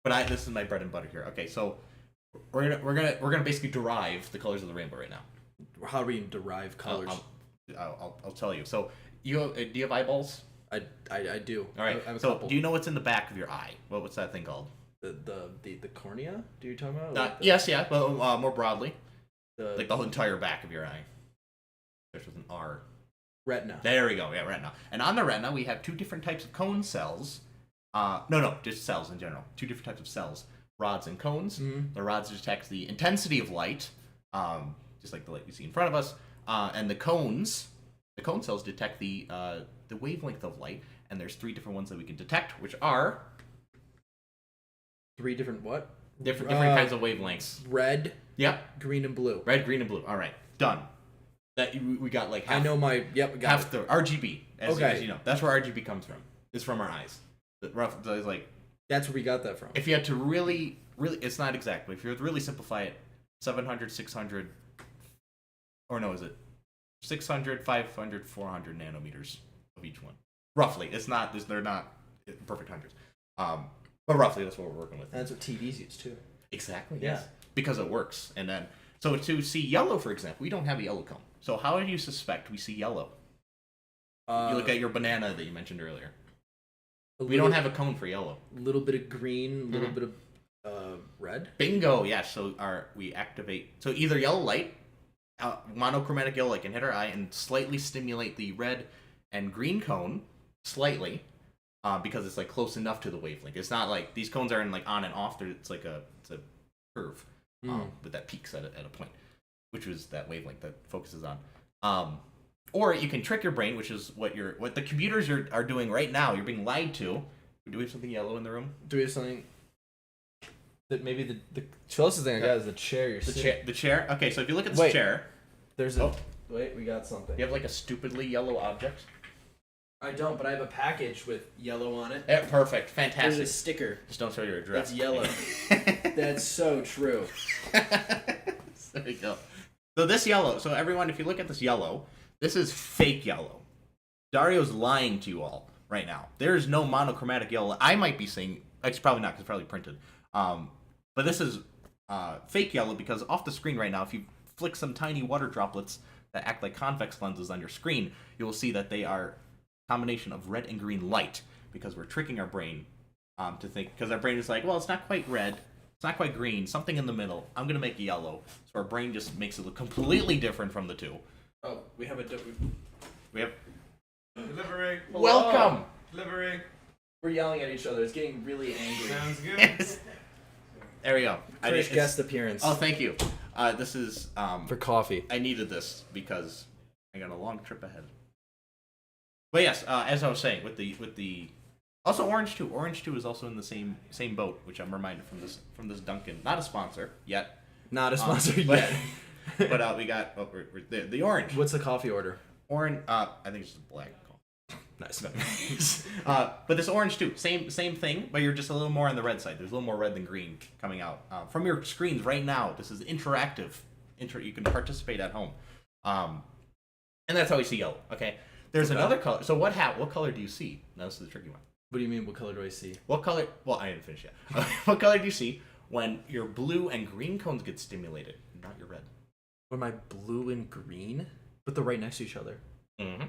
But this is my bread and butter here. Okay, so we're gonna basically derive the colors of the rainbow right now. How do we derive colors? I'll tell you. So do you have eyeballs? I do. All right. I have a so couple. do you know what's in the back of your eye? What's that thing called? The cornea? Do you talking about? Yes, yeah, but more broadly, the whole entire back of your eye. Starts with an R. Retina. There we go. Yeah, retina. And on the retina, we have two different types of cone cells. No, just cells in general. Two different types of cells, rods and cones. Mm-hmm. The rods detect the intensity of light, just like the light we see in front of us, and the cone cells detect the wavelength of light. And there's three different ones that we can detect, which are three different what? Different kinds of wavelengths. Red. Yep. Green and blue. Red, green, and blue. All right, done. That we got like half. I know my. Yep. We got half the RGB. As you know, that's where RGB comes from. It's from our eyes. It's like. That's where we got that from. If you had to really, it's not exact, but if you had to really simplify it, 700, 600, or no, is it 600, 500, 400 nanometers of each one? Roughly. It's not. They're not perfect hundreds. But roughly, that's what we're working with. And that's what TVs use too. Exactly. Yeah. Yes. Because it works. And then, so to see yellow, for example, we don't have a yellow cone. So how do you suspect we see yellow? You look at your banana that you mentioned earlier. We don't have a cone for yellow. A little bit of green, a little bit of red. Bingo. Yeah. So we activate. So either yellow light, monochromatic yellow light can hit our eye and slightly stimulate the red and green cone slightly. Because it's like close enough to the wavelength. It's not like these cones aren't like on and off. It's a curve, but that peaks at a point, which was that wavelength that focuses on. Or you can trick your brain, which is what the computers are doing right now. You're being lied to. Do we have something yellow in the room? Do we have something that maybe the closest thing I got is the chair you're sitting? The chair. Okay, so if you look at this chair, there's wait, we got something. You have like a stupidly yellow object. I don't, but I have a package with yellow on it. Yeah, perfect. Fantastic. There's a sticker. Just don't show your address. That's yellow. That's so true. There you go. So this yellow, so everyone, if you look at this yellow, this is fake yellow. Dario's lying to you all right now. There is no monochromatic yellow. I might be saying, it's probably not because it's probably printed. But this is fake yellow because off the screen right now, if you flick some tiny water droplets that act like convex lenses on your screen, you will see that they are combination of red and green light because we're tricking our brain to think, because our brain is like, well, it's not quite red, it's not quite green, something in the middle, I'm gonna make yellow. So our brain just makes it look completely different from the two. Oh, we have delivery. Welcome. Delivery. We're yelling at each other. It's getting really angry. Sounds good. Yes. There we go. First guest appearance. Oh, thank you. This is for coffee. I needed this because I got a long trip ahead. But yes, as I was saying, with the also Orange 2. Orange 2 is also in the same boat, which I'm reminded from this Dunkin'. Not a sponsor yet. Not a sponsor yet. But we got the orange. What's the coffee order? Orange. I think it's just black. Nice. But this Orange 2, same thing, but you're just a little more on the red side. There's a little more red than green coming out from your screens right now. This is interactive. You can participate at home, and that's how we see yellow. Okay. There's another color. So what color do you see? Now this is the tricky one. What do you mean? What color do I see? What color? Well, I didn't finish yet. What color do you see when your blue and green cones get stimulated, not your red? Or my blue and green, but they're right next to each other. Mm-hmm.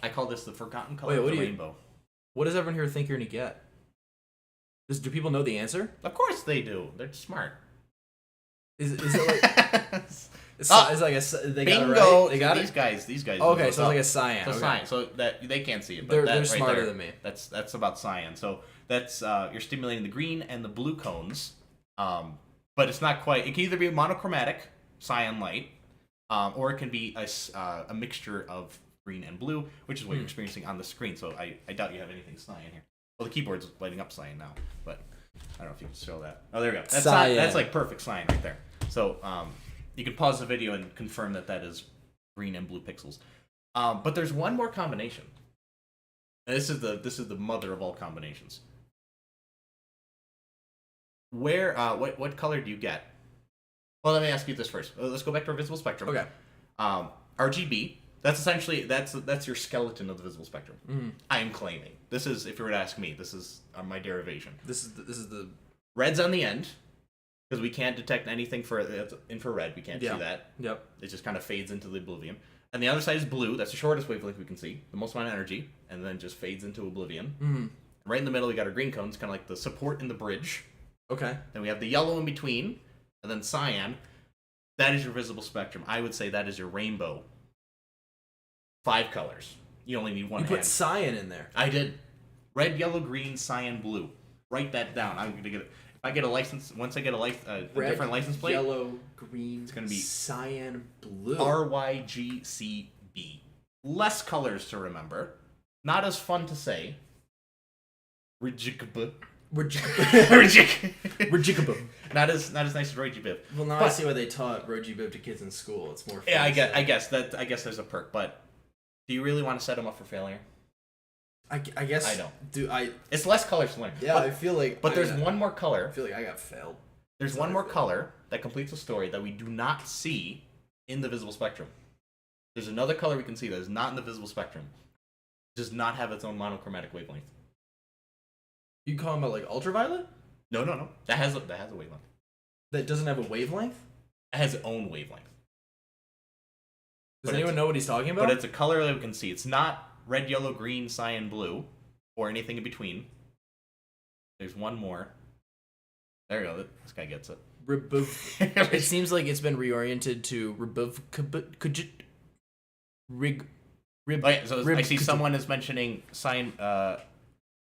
I call this the forgotten color of the rainbow. What does everyone here think you're gonna get? Do people know the answer? Of course they do. They're smart. Is it like? It's like they bingo. got it right. They got These guys. Okay, so it's like a cyan. So okay. cyan. So that they can't see it, but they're smarter there, than me. That's about cyan. So that's you're stimulating the green and the blue cones. But it's not quite. It can either be monochromatic cyan light, or it can be a mixture of green and blue, which is what you're experiencing on the screen. So I doubt you have anything cyan here. Well, the keyboard's lighting up cyan now, but I don't know if you can show that. Oh, there we go. That's cyan. That's like perfect cyan right there. So you can pause the video and confirm that is green and blue pixels. But there's one more combination. And this is the mother of all combinations. Where what color do you get? Well, let me ask you this first. Let's go back to our visible spectrum. Okay. RGB. That's essentially that's your skeleton of the visible spectrum. Mm-hmm. I am claiming this is, if you were to ask me, this is my derivation. This is the red's on the end because we can't detect anything for infrared. We can't see that. Yep. It just kind of fades into the oblivion. And the other side is blue. That's the shortest wavelength we can see, the most amount of energy, and then just fades into oblivion. Mm-hmm. Right in the middle, we got our green cones, kind of like the support in the bridge. Okay. Then we have the yellow in between, and then cyan. That is your visible spectrum. I would say that is your rainbow. 5 colors. You only need one. You put cyan in there. I did. Red, yellow, green, cyan, blue. Write that down. I'm gonna get it. If I get a license, once I get a different license plate, yellow, green, it's gonna be cyan, blue. RYGCB. Less colors to remember. Not as fun to say. Rijikaba. Not as nice as Roji Bib. Well, now I see why they taught Roji Bib to kids in school. It's more fun. Yeah, I guess there's a perk, but do you really want to set them up for failure? I guess I don't. It's less colors to learn. Yeah, I feel like. But there's one more color. I feel like I got failed. There's one more color that completes the story that we do not see in the visible spectrum. There's another color we can see that is not in the visible spectrum. It does not have its own monochromatic wavelength. You calling about like ultraviolet? No. That has a wavelength. That doesn't have a wavelength? It has its own wavelength. Does anyone know what he's talking about? But it's a color that we can see. It's not red, yellow, green, cyan, blue, or anything in between. There's one more. There you go. This guy gets it. It seems like it's been reoriented to I see someone is mentioning cyan,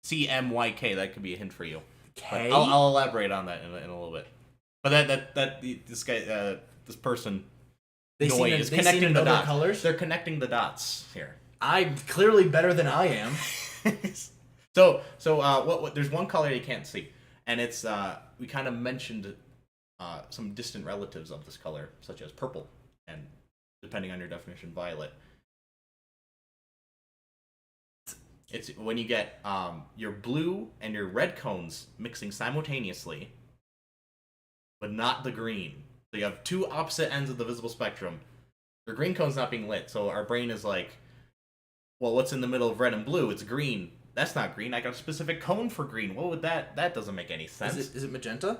CMYK. That could be a hint for you. K? I'll elaborate on that in a little bit. But this guy, this person, is connecting the dots. Colors? They're connecting the dots here. I'm clearly better than I am. So there's one color you can't see, and it's we kind of mentioned some distant relatives of this color, such as purple, and depending on your definition, violet. It's when you get your blue and your red cones mixing simultaneously, but not the green. So you have two opposite ends of the visible spectrum. The green cone's not being lit, so our brain is like, well, what's in the middle of red and blue? It's green. That's not green. I got a specific cone for green. What would that? That doesn't make any sense. Is it magenta?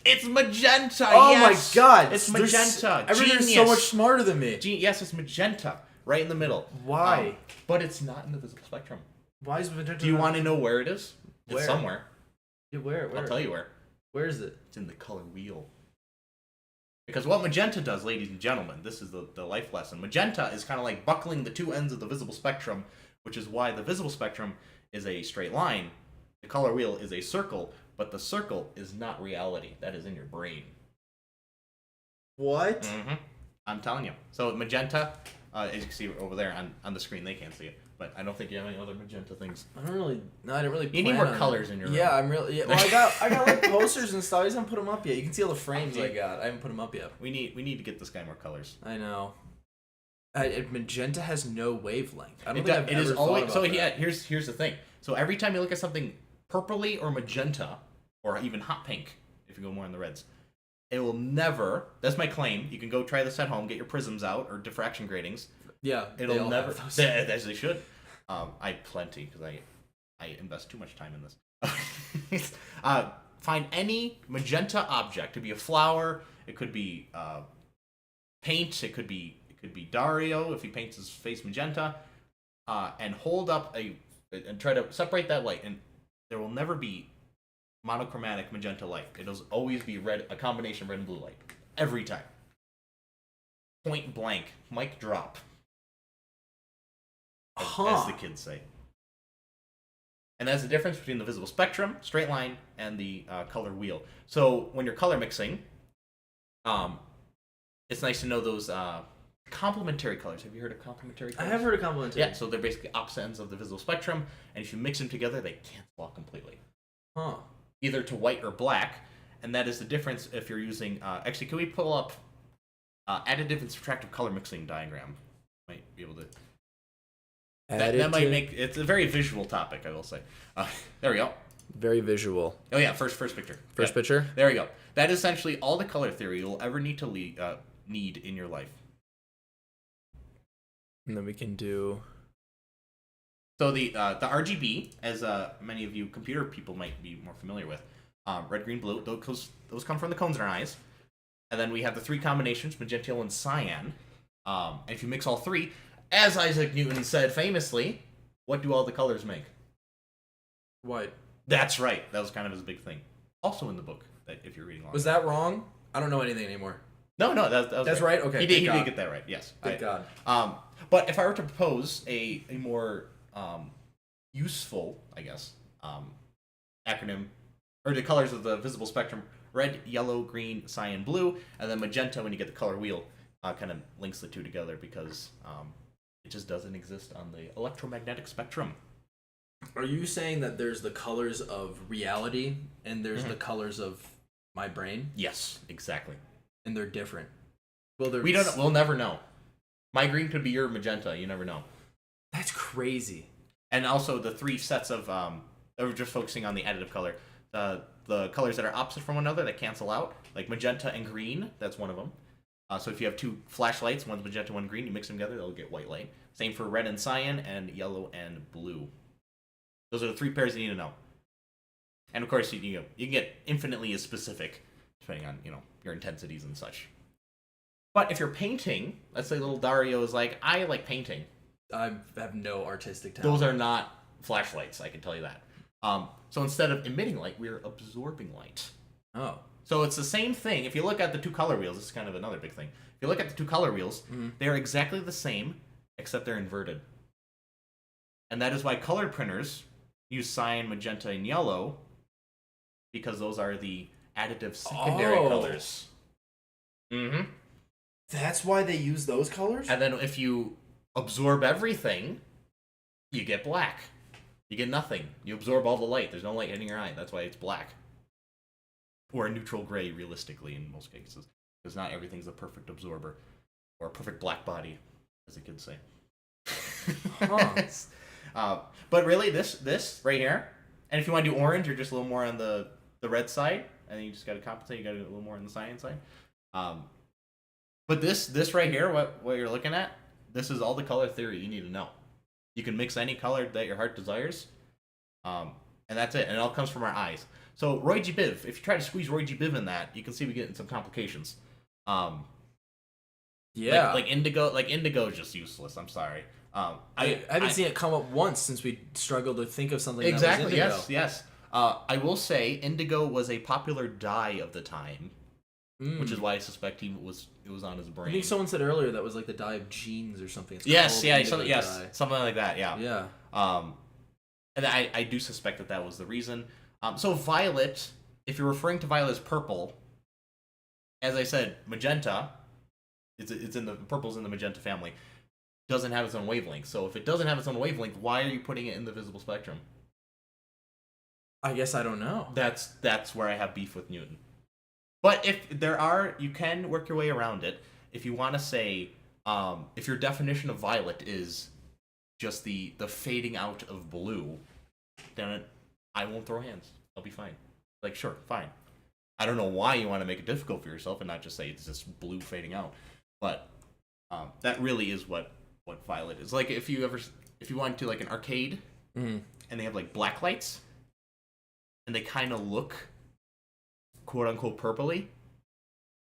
It's magenta. Oh yes. My god! It's magenta. Everybody's so much smarter than me. Yes, it's magenta, right in the middle. Why? But it's not in the visible spectrum. Why is magenta? Do you want to know where it is? Where? It's somewhere. Yeah, where? I'll tell you where. Where is it? It's in the color wheel. Because what magenta does, ladies and gentlemen, this is the life lesson. Magenta is kind of like buckling the two ends of the visible spectrum, which is why the visible spectrum is a straight line. The color wheel is a circle, but the circle is not reality. That is in your brain. What? Mm-hmm. I'm telling you. So magenta, as you can see over there on the screen, they can't see it. But I don't think you have any other magenta things. I didn't really. You need more colors in your room. Yeah, I'm really. Yeah, well, I got like posters and stuff. I just haven't put them up yet. You can see all the frames I got. I haven't put them up yet. We need to get this guy more colors. I know. Magenta has no wavelength. I don't think I've ever thought about that. Yeah, here's the thing. So every time you look at something purpley or magenta, or even hot pink, if you go more in the reds, it will never. That's my claim. You can go try this at home. Get your prisms out or diffraction gratings. Yeah, It'll never. As they should. I plenty because I invest too much time in this. Find any magenta object. It could be a flower. It could be paint. It could be Dario if he paints his face magenta. And hold up and try to separate that light. And there will never be monochromatic magenta light. It'll always be red, a combination of red and blue light every time. Point blank, mic drop. As the kids say. And that's the difference between the visible spectrum, straight line, and the color wheel. So when you're color mixing, it's nice to know those complementary colors. Have you heard of complementary colors? I have heard of complementary. Yeah, so they're basically opposite ends of the visible spectrum, and if you mix them together, they cancel out completely. Huh. Either to white or black, and that is the difference if you're using... actually, can we pull up additive and subtractive color mixing diagram? Might be able to... That might make... It's a very visual topic, I will say. There we go. Very visual. Oh yeah, first picture. First picture? There we go. That is essentially all the color theory you'll ever need to need in your life. And then we can do... So the RGB, as many of you computer people might be more familiar with, red, green, blue, those come from the cones in our eyes. And then we have the three combinations, magenta, yellow, and cyan. And if you mix all three, as Isaac Newton said famously, what do all the colors make? White. That's right. That was kind of his big thing. Also in the book, that if you're reading along. Was that wrong? I don't know anything anymore. No, that was That's right? Okay. He did get that right, yes. Thank God. But if I were to propose a more useful, I guess, acronym, or the colors of the visible spectrum, red, yellow, green, cyan, blue, and then magenta when you get the color wheel, kind of links the two together because it just doesn't exist on the electromagnetic spectrum. Are you saying that there's the colors of reality and there's the colors of my brain? Yes, exactly. And they're different. Well, we'll never know. My green could be your magenta. You never know. That's crazy. And also the three sets of we're just focusing on the additive color. The colors that are opposite from one another that cancel out, like magenta and green. That's one of them. So if you have two flashlights, one's magenta, one green, you mix them together, they'll get white light. Same for red and cyan, and yellow and blue. Those are the three pairs you need to know. And of course, you can get infinitely as specific depending on your intensities and such. But if you're painting, let's say little Dario is like, I like painting. I have no artistic talent. Those are not flashlights, I can tell you that. So instead of emitting light, we're absorbing light. Oh. So it's the same thing. If you look at the two color wheels, this is kind of another big thing. If you look at the two color wheels, they're exactly the same, except they're inverted. And that is why color printers use cyan, magenta, and yellow, because those are the additive secondary colors. Mm-hmm. That's why they use those colors? And then if you absorb everything, you get black. You get nothing. You absorb all the light. There's no light hitting your eye. That's why it's black. Or a neutral gray, realistically, in most cases. Because not everything's a perfect absorber. Or a perfect black body, as the kids say. Huh. But really, this right here, and if you want to do orange, you're just a little more on the red side, and then you just got to compensate. You got to do a little more on the cyan side. But this right here, what you're looking at, this is all the color theory you need to know. You can mix any color that your heart desires, and that's it. And it all comes from our eyes. So Roy G. Biv, if you try to squeeze Roy G. Biv in that, you can see we get in some complications. Yeah. Like indigo is just useless. I'm sorry. I haven't seen it come up once since we struggled to think of something exactly, that was indigo. Yes. I will say indigo was a popular dye of the time, which is why I suspect it was on his brain. I think someone said earlier that was like the dye of jeans or something. Something like that. Yeah. Yeah. And I do suspect that was the reason. So violet, if you're referring to violet as purple, as I said, magenta, purple's in the magenta family, doesn't have its own wavelength. So if it doesn't have its own wavelength, why are you putting it in the visible spectrum? I guess I don't know. That's where I have beef with Newton. But you can work your way around it. If you want to say, if your definition of violet is just the fading out of blue, then I won't throw hands. I'll be fine. Like, sure, fine. I don't know why you want to make it difficult for yourself and not just say it's just blue fading out. But that really is what violet is. Like if you went to like an arcade and they have like black lights and they kind of look quote unquote purpley,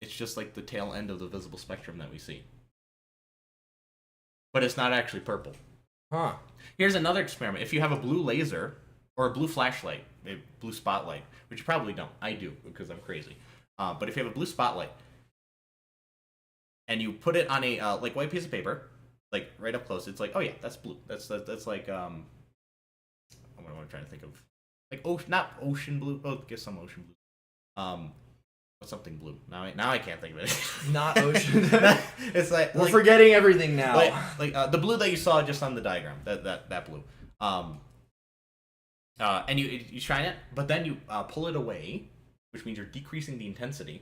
it's just like the tail end of the visible spectrum that we see. But it's not actually purple. Huh. Here's another experiment. If you have a blue laser or a blue flashlight, a blue spotlight, which you probably don't. I do because I'm crazy. But if you have a blue spotlight and you put it on a like white piece of paper, like right up close, it's like, oh yeah, that's blue. That's like what am I trying to think of? Like not ocean blue. Oh, I guess some ocean blue. What's something blue? Now I can't think of it. Not ocean. It's like we're forgetting everything now. Like the blue that you saw just on the diagram. That blue. And you shine it, but then you pull it away, which means you're decreasing the intensity.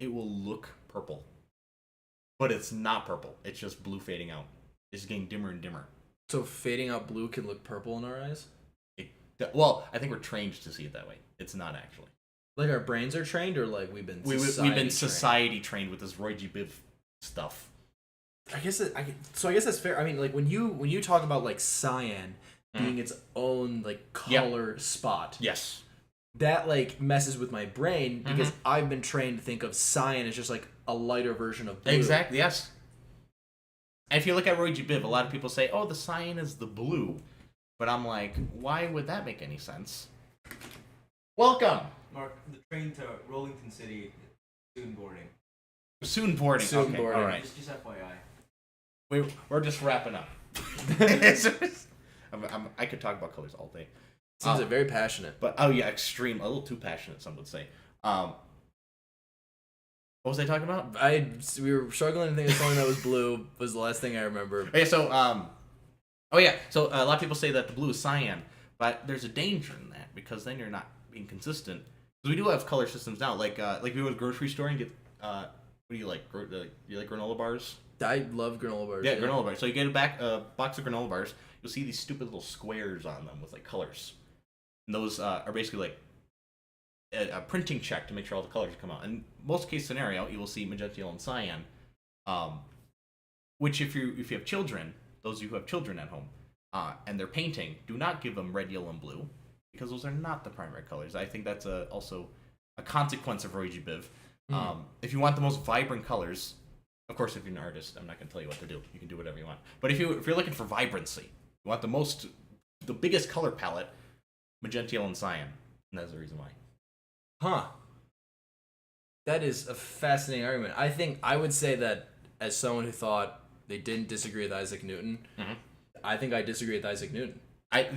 It will look purple, but it's not purple. It's just blue fading out. It's getting dimmer and dimmer. So fading out blue can look purple in our eyes? Well, I think we're trained to see it that way. It's not actually. Like our brains are trained, or like we've been society trained with this Roy G. Biv stuff. I guess that's fair. I mean, like when you talk about like cyan being its own like color spot. Yes. That like messes with my brain because I've been trained to think of cyan as just like a lighter version of blue. Exactly. Yes. And if you look at Roy G. Biv, a lot of people say, "Oh, the cyan is the blue," but I'm like, why would that make any sense? Welcome. Mark, the train to Rollington City, soon boarding. Soon boarding. Soon okay. boarding. All right. Just FYI. We're just wrapping up. I could talk about colors all day. Seems like very passionate. But a little too passionate, some would say. What was I talking about? We were struggling to think of something that was blue. Was the last thing I remember. Okay, so so a lot of people say that the blue is cyan, but there's a danger in that because then you're not being consistent. Because we do have color systems now, like we go to the grocery store and get what do you like? Do you like granola bars? I love granola bars. Yeah, granola bars. So you get a box of granola bars. You'll see these stupid little squares on them with like colors. And those are basically like a printing check to make sure all the colors come out. In most case scenario, you will see magenta, yellow, and cyan. Which if you have children, those of you who have children at home, and they're painting, do not give them red, yellow, and blue, because those are not the primary colors. I think that's also a consequence of Roy G. Biv. If you want the most vibrant colors, of course, if you're an artist, I'm not going to tell you what to do. You can do whatever you want. But if you're looking for vibrancy, you want the biggest color palette, magenta, yellow, and cyan. And that's the reason why. Huh. That is a fascinating argument. I think I would say that as someone who thought they didn't disagree with Isaac Newton, I think I disagree with Isaac Newton.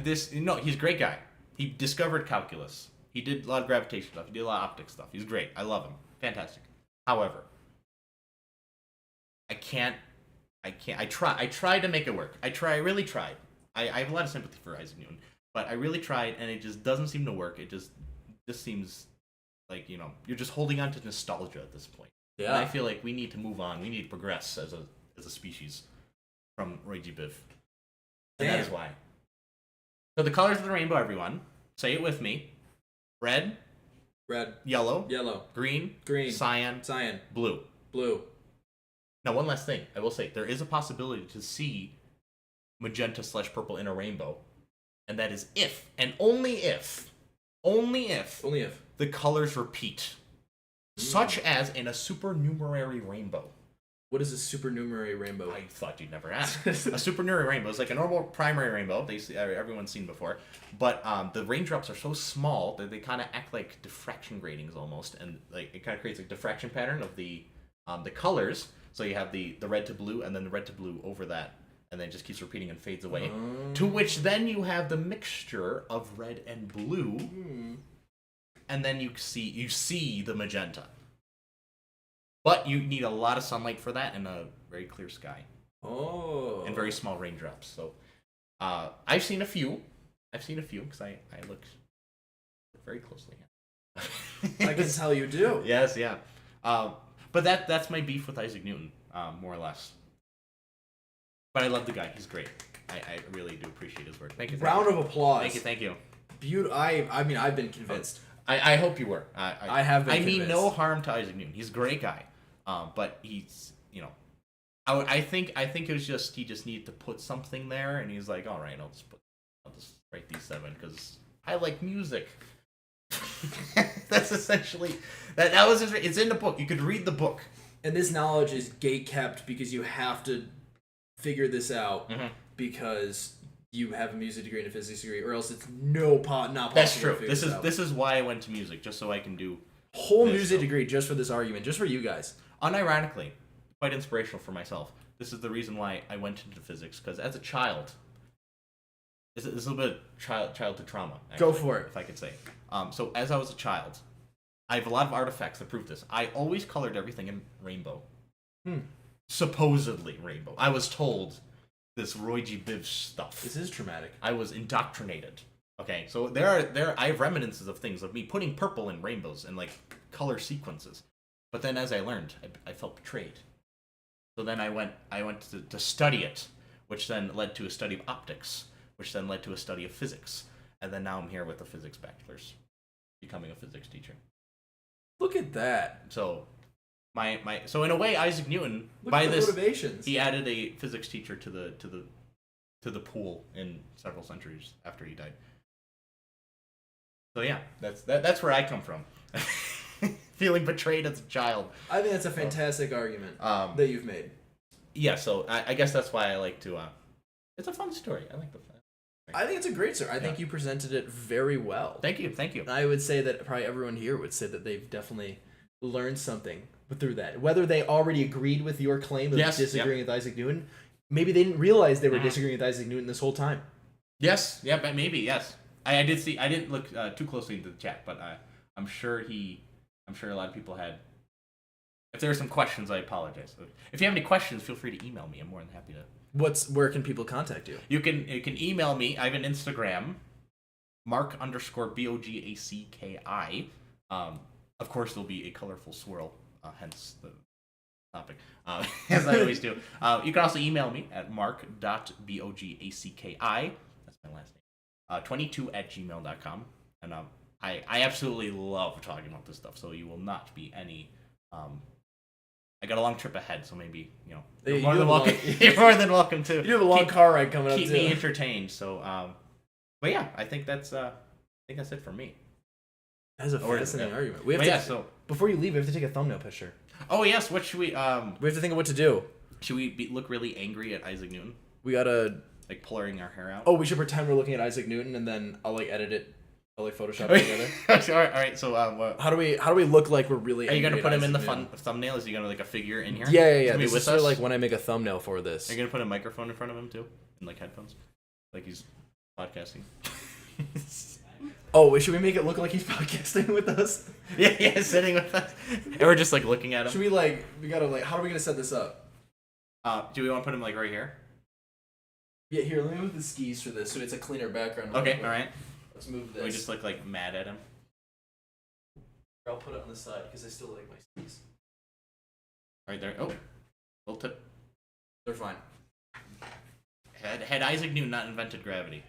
He's a great guy. He discovered calculus. He did a lot of gravitation stuff. He did a lot of optics stuff. He's great. I love him. Fantastic. However, I tried to make it work. I really tried. I have a lot of sympathy for Isaac Newton, but I really tried, and it just doesn't seem to work. It just seems like, you're just holding on to nostalgia at this point. Yeah. And I feel like we need to move on. We need to progress as a species from Roy G. Biv. And that is why. So the colors of the rainbow, everyone. Say it with me. Red. Yellow. Green. Cyan. Blue. Now, one last thing. I will say, there is a possibility to see magenta/purple in a rainbow. And that is if, and only if, the colors repeat. Such as in a supernumerary rainbow. What is a supernumerary rainbow? I thought you'd never ask. A supernumerary rainbow is like a normal primary rainbow. Everyone's seen before. But the raindrops are so small that they kind of act like diffraction gratings almost. And like it kind of creates a diffraction pattern of the colors. So you have the red to blue and then the red to blue over that. And then it just keeps repeating and fades away. To which then you have the mixture of red and blue. And then you see the magenta. But you need a lot of sunlight for that and a very clear sky. Oh. And very small raindrops. So I've seen a few because I look very closely. I can tell you do. Yes, yeah. But that's my beef with Isaac Newton, more or less. But I love the guy. He's great. I really do appreciate his work. Thank you. Round of applause. Thank you. Beautiful. I mean, I've been convinced. I hope you were. I have been I mean convinced. no harm to Isaac Newton. He's a great guy. But he's, I think it was just he just needed to put something there, and he's like, all right, I'll just write these 7 because I like music. That's essentially that was his. It's in the book. You could read the book. And this knowledge is gate kept because you have to figure this out Mm-hmm. because you have a music degree and a physics degree, or else it's not possible. That's to true. figure This out. is why I went to music, just so I can do whole this music stuff. degree just for this argument, just for you guys. Unironically, quite inspirational for myself. This is the reason why I went into physics, because as a child, this is a little bit of childhood trauma. Actually, Go for it. if I could say. So as I was a child, I have a lot of artifacts that prove this. I always colored everything in rainbow. Supposedly rainbow. I was told this Roy G. Biv stuff. This is traumatic. I was indoctrinated. Okay, so I have reminiscences of things of me putting purple in rainbows and like color sequences. But then as I learned, I felt betrayed. So then I went to study it, which then led to a study of optics, which then led to a study of physics. And then now I'm here with a physics bachelor's, becoming a physics teacher. Look at that. So so in a way, Isaac Newton, Look by at the this, motivations. he added a physics teacher to the pool in several centuries after he died. So yeah, that's where I come from. Feeling betrayed as a child. I think that's a fantastic argument that you've made. Yeah, so I guess that's why I like to. It's a fun story. I like the. I think it's a great story. I think you presented it very well. Thank you. I would say that probably everyone here would say that they've definitely learned something through that. Whether they already agreed with your claim of disagreeing with Isaac Newton, maybe they didn't realize they were disagreeing with Isaac Newton this whole time. Yes, yeah, but maybe yes. I did see. I didn't look too closely into the chat, but I'm sure a lot of people had. If there are some questions, I apologize. If you have any questions, feel free to email me. I'm more than happy to. Where can people contact you? You can email me. I have an Instagram, Mark_BOGACKI. Of course, there'll be a colorful swirl, hence the topic, as I always do. You can also email me at mark.bogacki. That's my last name. 22@gmail.com. And I absolutely love talking about this stuff. So you will not be any. I got a long trip ahead, so maybe you're more than welcome. You're more than welcome to. You have a long car ride coming up. Keep me entertained. So, but yeah, I think that's it for me. That's a fascinating argument. We have to. So before you leave, we have to take a thumbnail picture. Oh yes, what should we? We have to think of what to do. Should we look really angry at Isaac Newton? We gotta like pulling our hair out. Oh, we should pretend we're looking at Isaac Newton, and then I'll like edit it. I'll like Photoshop it together. all right. So how do we look like we're really? Are you gonna put him in the thumbnail? Is he gonna like a figure in here? Yeah. This is sort of like when I make a thumbnail for this. Are you gonna put a microphone in front of him too, and like headphones, like he's podcasting? Oh, should we make it look like he's podcasting with us? Yeah, sitting with us, and we're just like looking at him. Should we gotta how are we gonna set this up? Do we want to put him like right here? Yeah, here. Let me move the skis for this, so it's a cleaner background. Okay, all right. Let's move this. We just look like mad at him. I'll put it on the side because I still like my skis. Right there. Oh, little tip. They're fine. Had Isaac Newton not invented gravity,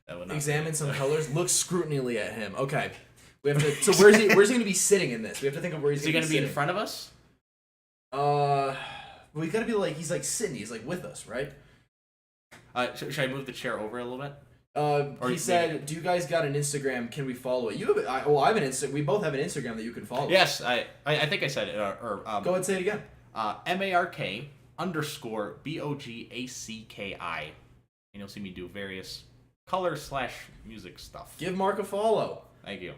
that would not examine some colors. Look scrutinally at him. Okay, we have to. So where's he going to be sitting in this? We have to think of where he's. Is he going to be in front of us? We gotta be like he's like sitting. He's like with us, right? Should I move the chair over a little bit? He said, "Do you guys got an Instagram? Can we follow it?" You have. I have an Insta. We both have an Instagram that you can follow. Yes, I think I said it. Go ahead and say it again. MARK_BOGACKI, and you'll see me do various color/music stuff. Give Mark a follow. Thank you.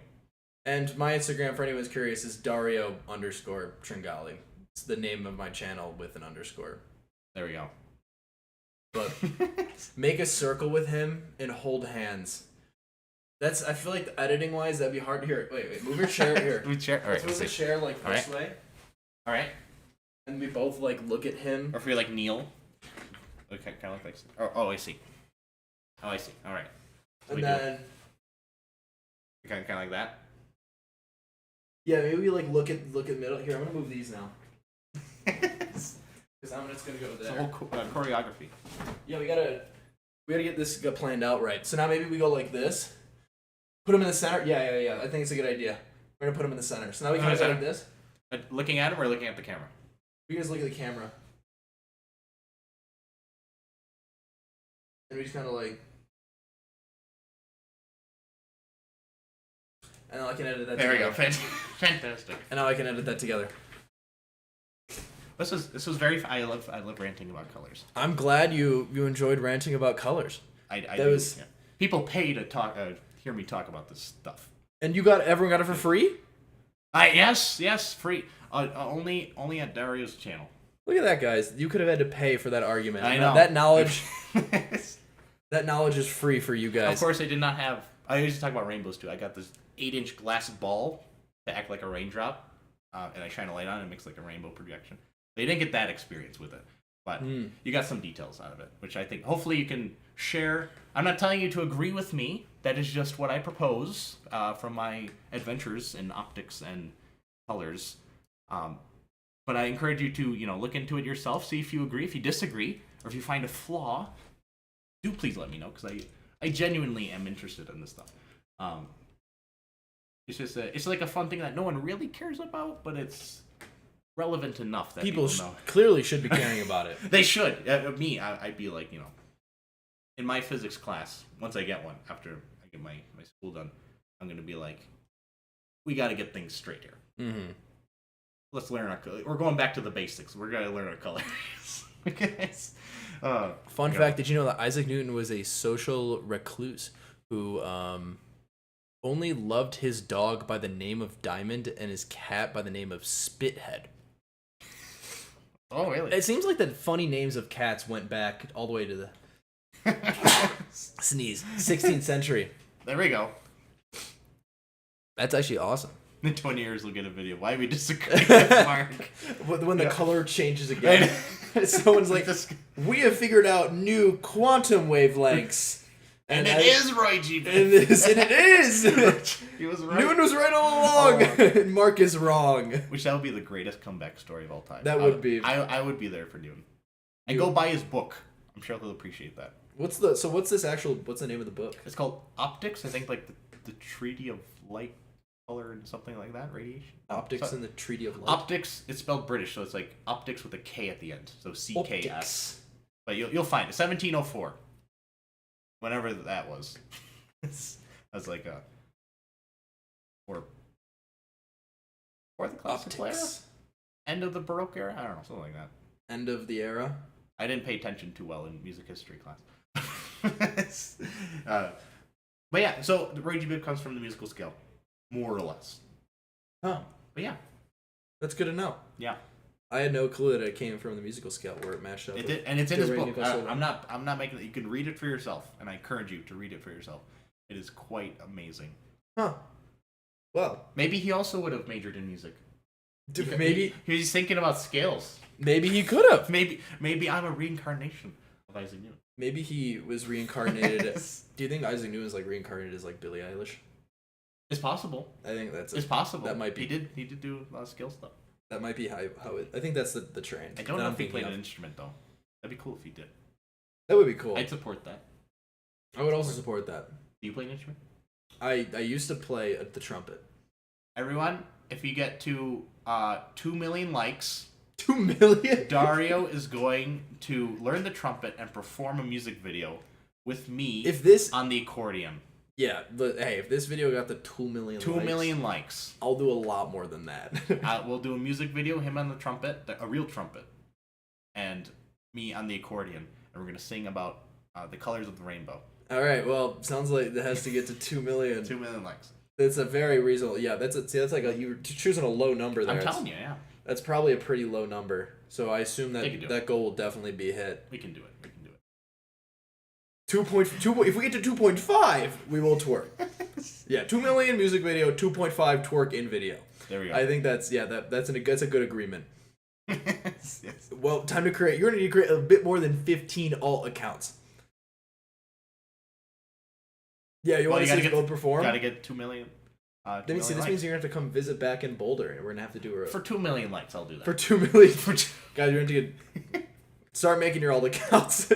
And my Instagram, for anyone who's curious, is Dario_Tringali. It's the name of my channel with an underscore. There we go. But make a circle with him and hold hands. I feel like editing wise that'd be hard. Here, wait, move your chair here. Move chair. All right, let's move the chair like this way. All right. And we both like look at him. Or if we like kneel. Okay, kind of like. Oh, I see. Oh, I see. All right. So and then. Kind of like that. Yeah, maybe we like look at middle. Here, I'm gonna move these now. Because I'm just gonna go there. It's a whole choreography. Yeah, we gotta get this planned out right. So now maybe we go like this. Put him in the center. Yeah. I think it's a good idea. We're gonna put them in the center. So now we can Okay. edit this. Looking at him or looking at the camera? You guys look at the camera. And we just kind of like. And now I can edit that There we together. go. Fantastic. And now I can edit that together. This was very. I love ranting about colors. I'm glad you enjoyed ranting about colors. I That do, was- yeah. People pay to talk. Hear me talk about this stuff. And everyone got it for free? Yes, free. Only at Dario's channel. Look at that, guys. You could have had to pay for that argument. I know. That knowledge is free for you guys. Of course, I did not have. I usually talk about rainbows too. I got this 8-inch glass ball to act like a raindrop, and I shine a light on it and it makes like a rainbow projection. They didn't get that experience with it, but you got some details out of it, which I think hopefully you can share. I'm not telling you to agree with me. That is just what I propose from my adventures in optics and colors. But I encourage you to look into it yourself, see if you agree, if you disagree, or if you find a flaw. Do please let me know, because I genuinely am interested in this stuff. It's just it's like a fun thing that no one really cares about, but it's relevant enough that people know. Clearly should be caring about it. They should. I'd be like, in my physics class, once I get one, after I get my school done, I'm going to be like, we got to get things straight here. Mm-hmm. Let's learn our color. We're going back to the basics. We're going to learn our colors. Fun fact, did you know that Isaac Newton was a social recluse who only loved his dog by the name of Diamond and his cat by the name of Spithead? Oh, really? It seems like the funny names of cats went back all the way to the sneeze 16th century. There we go. That's actually awesome. In 20 years, we'll get a video. Why we disagree with Mark. When the color changes again. Someone's like, we have figured out new quantum wavelengths. And it is Roy G. And it is. He was right. Newton was right all along. And Mark is wrong. Which that would be the greatest comeback story of all time. That would be. I would be there for Newton. And go buy his book. I'm sure he'll appreciate that. What's the name of the book? It's called Optics. I think like the Treaty of Light, Color, and something like that. Radiation. Optics and the Treaty of Light. Optics. It's spelled British, so it's like optics with a K at the end. So CKS. But you'll find it. 1704. Whenever that was. That's like a fourth classical era? End of the Baroque era? I don't know, something like that. End of the era? I didn't pay attention too well in music history class. But yeah, so the Roy G. Biv comes from the musical scale, more or less. Huh. But yeah. That's good to know. Yeah. I had no clue that it came from the musical scale where it matched up. It did, and it's in his book. Festival. I'm not making it. You can read it for yourself, and I encourage you to read it for yourself. It is quite amazing. Huh. Well, maybe he also would have majored in music. Maybe he's thinking about scales. Maybe he could have. Maybe I'm a reincarnation of Isaac Newton. Maybe he was reincarnated. Do you think Isaac Newton was like reincarnated as like Billie Eilish? It's possible. I think it's possible. That might be. He did do a lot of skill stuff. That might be how it. I think that's the trend. I don't know if he played an instrument though. That'd be cool if he did. That would be cool. I'd support that. I would also support that. Do you play an instrument? I used to play the trumpet. Everyone, if you get to 2 million likes, 2 million, Dario is going to learn the trumpet and perform a music video with me. On the accordion. Yeah, hey, if this video got the 2 million likes, I'll do a lot more than that. We'll do a music video, him on the trumpet, a real trumpet, and me on the accordion, and we're gonna sing about the colors of the rainbow. All right, well, sounds like it has to get to 2 million. 2 million likes. That's a very reasonable. Yeah, that's like you're choosing a low number there. I'm telling you, yeah. That's probably a pretty low number. So I assume that goal will definitely be hit. We can do it. 2.2. If we get to 2.5, we will twerk. Yeah, 2 million music video, 2.5 twerk in video. There we go. I think that's a good agreement. Yes. Well, time to create. You're gonna need to create a bit more than 15 alt accounts. Yeah, you want to see both perform? Gotta get 2 million. This means you're gonna have to come visit back in Boulder, and we're gonna have to do for 2 million likes. I'll do that for 2 million. Guys, you're gonna start making your alt accounts.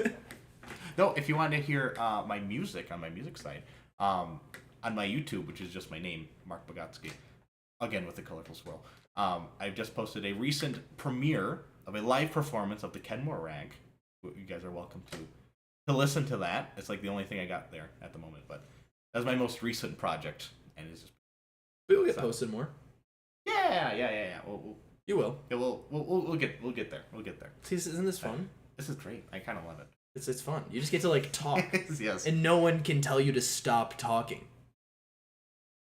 No, if you want to hear my music on my music site, on my YouTube, which is just my name, Mark Bogatsky, again with the colorful swirl. I've just posted a recent premiere of a live performance of the Kenmore rag. You guys are welcome to listen to that. It's like the only thing I got there at the moment, but that's my most recent project, and it's just. We will get posted more. Yeah. You will. Yeah, we'll get there. We'll get there. See, isn't this fun? This is great. I kind of love it. It's fun. You just get to like talk. Yes. And no one can tell you to stop talking.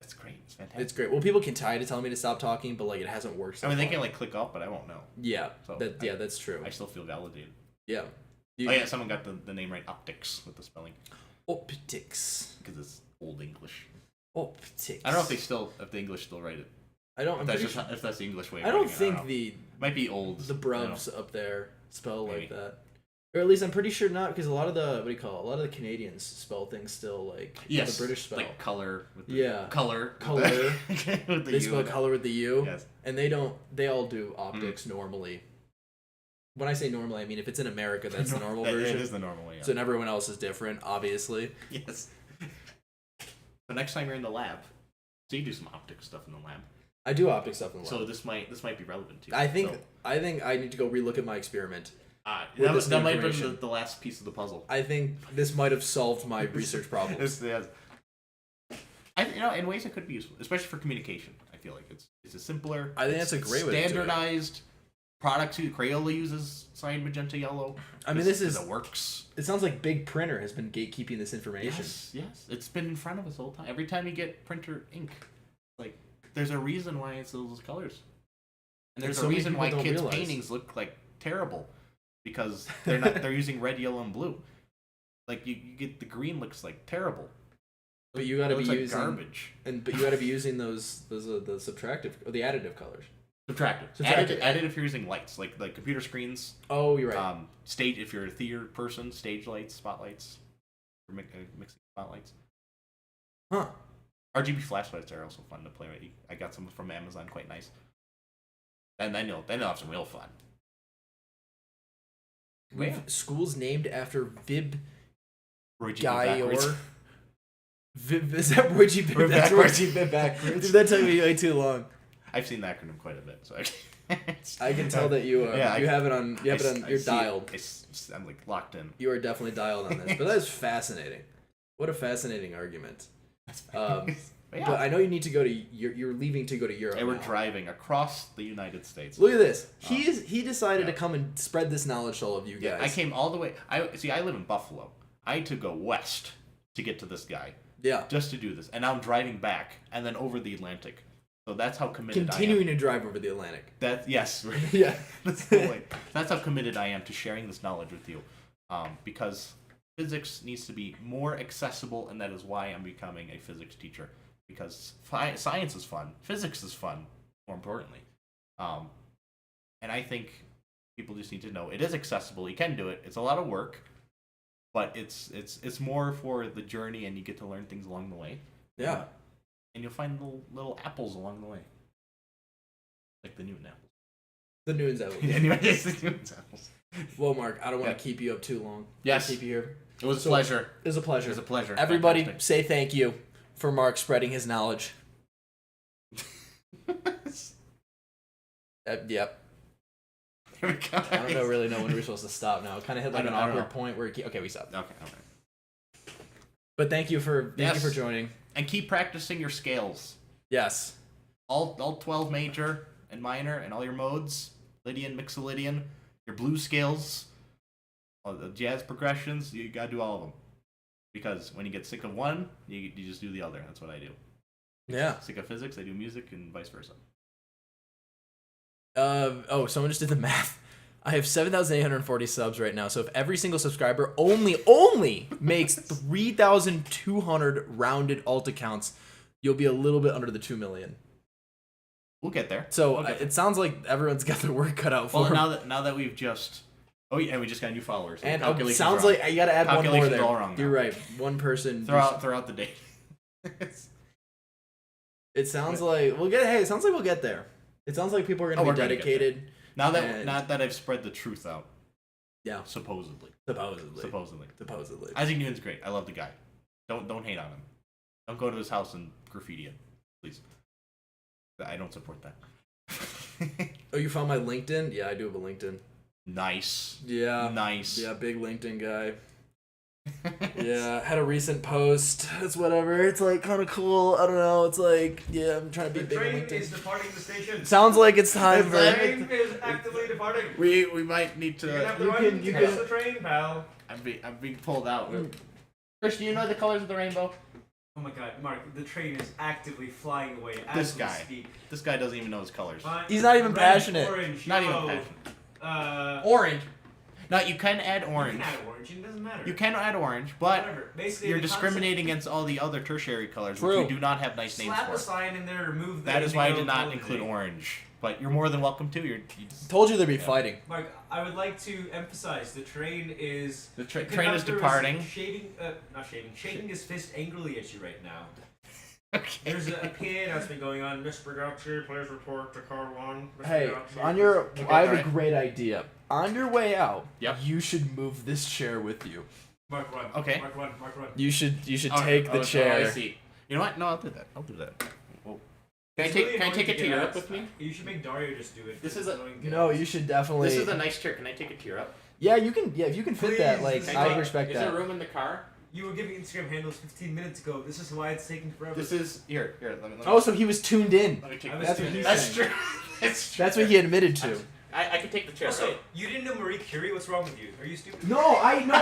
It's great. It's fantastic. It's great. Well, people can try to tell me to stop talking, but like it hasn't worked. So I mean, they far. can like click off, but I won't know. Yeah. So That's true. I still feel validated. Yeah. Oh yeah, someone got the name right. Optics with the spelling. Optics. Because it's old English. Optics. I don't know if the English still write it. I don't. If that's the English way. I don't think it might be old. The bruvs up there spell Maybe. like that. Or at least I'm pretty sure not, because a lot of the Canadians spell things still like yes, the British spell. like color with the Yeah. color. With the they spell color with the U. Yes. And they all do optics normally. When I say normally, I mean if it's in America, that's the normal version. It is the normal way. Yeah. So everyone else is different, obviously. Yes. But next time you're in the lab, so you do some optics stuff in the lab. I do optics stuff in the lab. So this might be relevant to you. I think I need to go relook at my experiment. That might have been the last piece of the puzzle. I think this might have solved my research problems. In ways it could be useful, especially for communication. I feel like it's a simpler. I think that's a great way to do it. Standardized product. Crayola uses cyan, magenta, yellow. I mean, it works. It sounds like Big Printer has been gatekeeping this information. Yes. It's been in front of us all the time. Every time you get printer ink, like there's a reason why it's those colors, and there's a reason why kids' paintings look like terrible. Because they're using red, yellow, and blue. Like you get the green looks like terrible. But you got to be using garbage. But you got to be using those the subtractive or the additive colors. Subtractive. Additive if you're using lights like computer screens. Oh, you're right. Stage if you're a theater person, stage lights, spotlights, or mixing spotlights. Huh. RGB flashlights are also fun to play with. I got some from Amazon, quite nice. And then you'll have some real fun. We have schools named after Vib Roy G. Gayor. Is that Roy G. Bib? That's Roy G. Bib backwards. Dude, that took me way too long. I've seen the acronym quite a bit, so I can tell that you have it on. You have it on. You're dialed. I'm like locked in. You are definitely dialed on this, but that is fascinating. What a fascinating argument. But I know you need to go to. You're leaving to go to Europe. And we're driving across the United States. Look at this. He decided to come and spread this knowledge to all of you guys. I came all the way. I live in Buffalo. I had to go west to get to this guy. Yeah. Just to do this, and now I'm driving back and then over the Atlantic. So that's how committed I am. Continuing to drive over the Atlantic. Yes. Yeah. That's the way. That's how committed I am to sharing this knowledge with you, because physics needs to be more accessible, and that is why I'm becoming a physics teacher. Because science is fun, physics is fun, more importantly, and I think people just need to know it is accessible. You can do it. It's a lot of work, but it's more for the journey, and you get to learn things along the way. Yeah, and you'll find little apples along the way, like the Newton apples. The Newton's apples. Yeah, anyways, the Newton's apples. Well, Mark, I don't want to keep you up too long. Yes, keep you here. It was a pleasure. It was a pleasure. It was a pleasure. Everybody, Fantastic. say thank you for Mark spreading his knowledge. Yep. Here we go. I don't really know when we're supposed to stop now. It kind of hit like an awkward point where we stopped. Okay, all right. But thank you for joining. And keep practicing your scales. Yes. All 12 major and minor and all your modes, Lydian, Mixolydian, your blues scales, all the jazz progressions, you gotta do all of them. Because when you get sick of one, you just do the other. That's what I do. Yeah. Sick of physics, I do music, and vice versa. Someone just did the math. I have 7,840 subs right now, so if every single subscriber only makes 3,200 rounded alt accounts, you'll be a little bit under the 2 million. We'll get there. So it sounds like everyone's got their work cut out for them. Well, now that we've just... Oh, yeah, and we just got new followers. So and it sounds like you got to add one more there. All wrong. You're right. One person. Throw out the date. It sounds like it sounds like we'll get there. It sounds like people are going to be dedicated. Now that I've spread the truth out. Yeah. Supposedly. Isaac Newton's great. I love the guy. Don't hate on him. Don't go to his house and graffiti it, please. I don't support that. Oh, you found my LinkedIn? Yeah, I do have a LinkedIn. Nice. Yeah. Nice. Yeah, big LinkedIn guy. Yeah, had a recent post. It's whatever. It's like kind of cool. I don't know. It's like, yeah, I'm trying to be The big on train LinkedIn. is departing the station. Sounds like it's time The for. train is actively departing. We might need to. You're gonna have to You run can- to you catch can- the train, pal. I'm being pulled out. Chris, do you know the colors of the rainbow? Oh my god, Mark, the train is actively flying away This as guy. we speak. This guy doesn't even know his colors. Fine. He's not even Red, passionate. Orange, Not even yellow, passionate. Orange. Now you can add You orange. can add orange, it doesn't matter. You can add orange, but Whatever. Basically, you're the concept- discriminating against all the other tertiary colors, True. which we do not have nice names Slap a for. sign in there, remove the That is why I did indigo not clothing. include orange. But you're more than welcome to. You just, Told you there'd be fighting. Mark, I would like to emphasize the train is. the the train is conductor departing. Shaking his fist angrily at you right now. Okay. There's a PA announcement going on. Mr. Gauchi, please report to car 1. Mr. Hey, Gauchi, on your, Okay, I have a alright. great idea. On your way out, Yep. you should move this chair with you. Mark 1. Okay. Mark 1. Mark 1. You should Oh, take the oh, chair. Oh, I see. You know what? No, I'll do that. I'll do that. Oh. Can I It's take? really Can I take it annoying to get Europe out. with me? You should make Dario just do it. This is It's a- annoying to get No, out. you should definitely. This is a nice chair. Can I take it to Europe? Yeah, you can. Yeah, if you can fit that, Please, like this is I like- respect Is that. there room in the car? You were giving Instagram handles 15 minutes ago. This is why it's taking forever. This is here. Let me. Oh, so he was tuned in. Let me take I this. was That's what tuned he's in. That's saying. true. That's true. That's what he admitted to. I can take the chair. Also, you didn't know Marie Curie? What's wrong with you? Are you stupid? No, I know.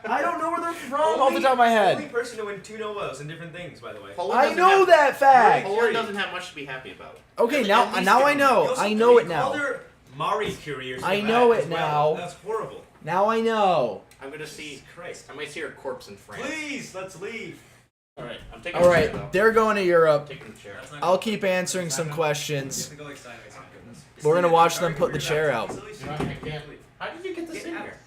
I don't know where they're from off the top of my Only head. person to win 2 Nobels in different things, by the way. Poland I doesn't know have- that fact. Poland doesn't have much to be happy about. Okay, At now least I you know. also- I know it you called now. her Marie Curie or something I know like it that as well. now. That's horrible. Now I know. I'm gonna see. Jesus Christ. I might see her corpse in France. Please, let's leave. All right, I'm taking All the right, chair though. they're going to I'm Europe. taking the chair. That's not I'll good. keep answering That's some not good. questions. You have to go like sideways. It's not good. We're gonna Steve, watch Dario, them put the you're chair not- out. Silly You know, Steve. I can't. How did you get this Get in out. here?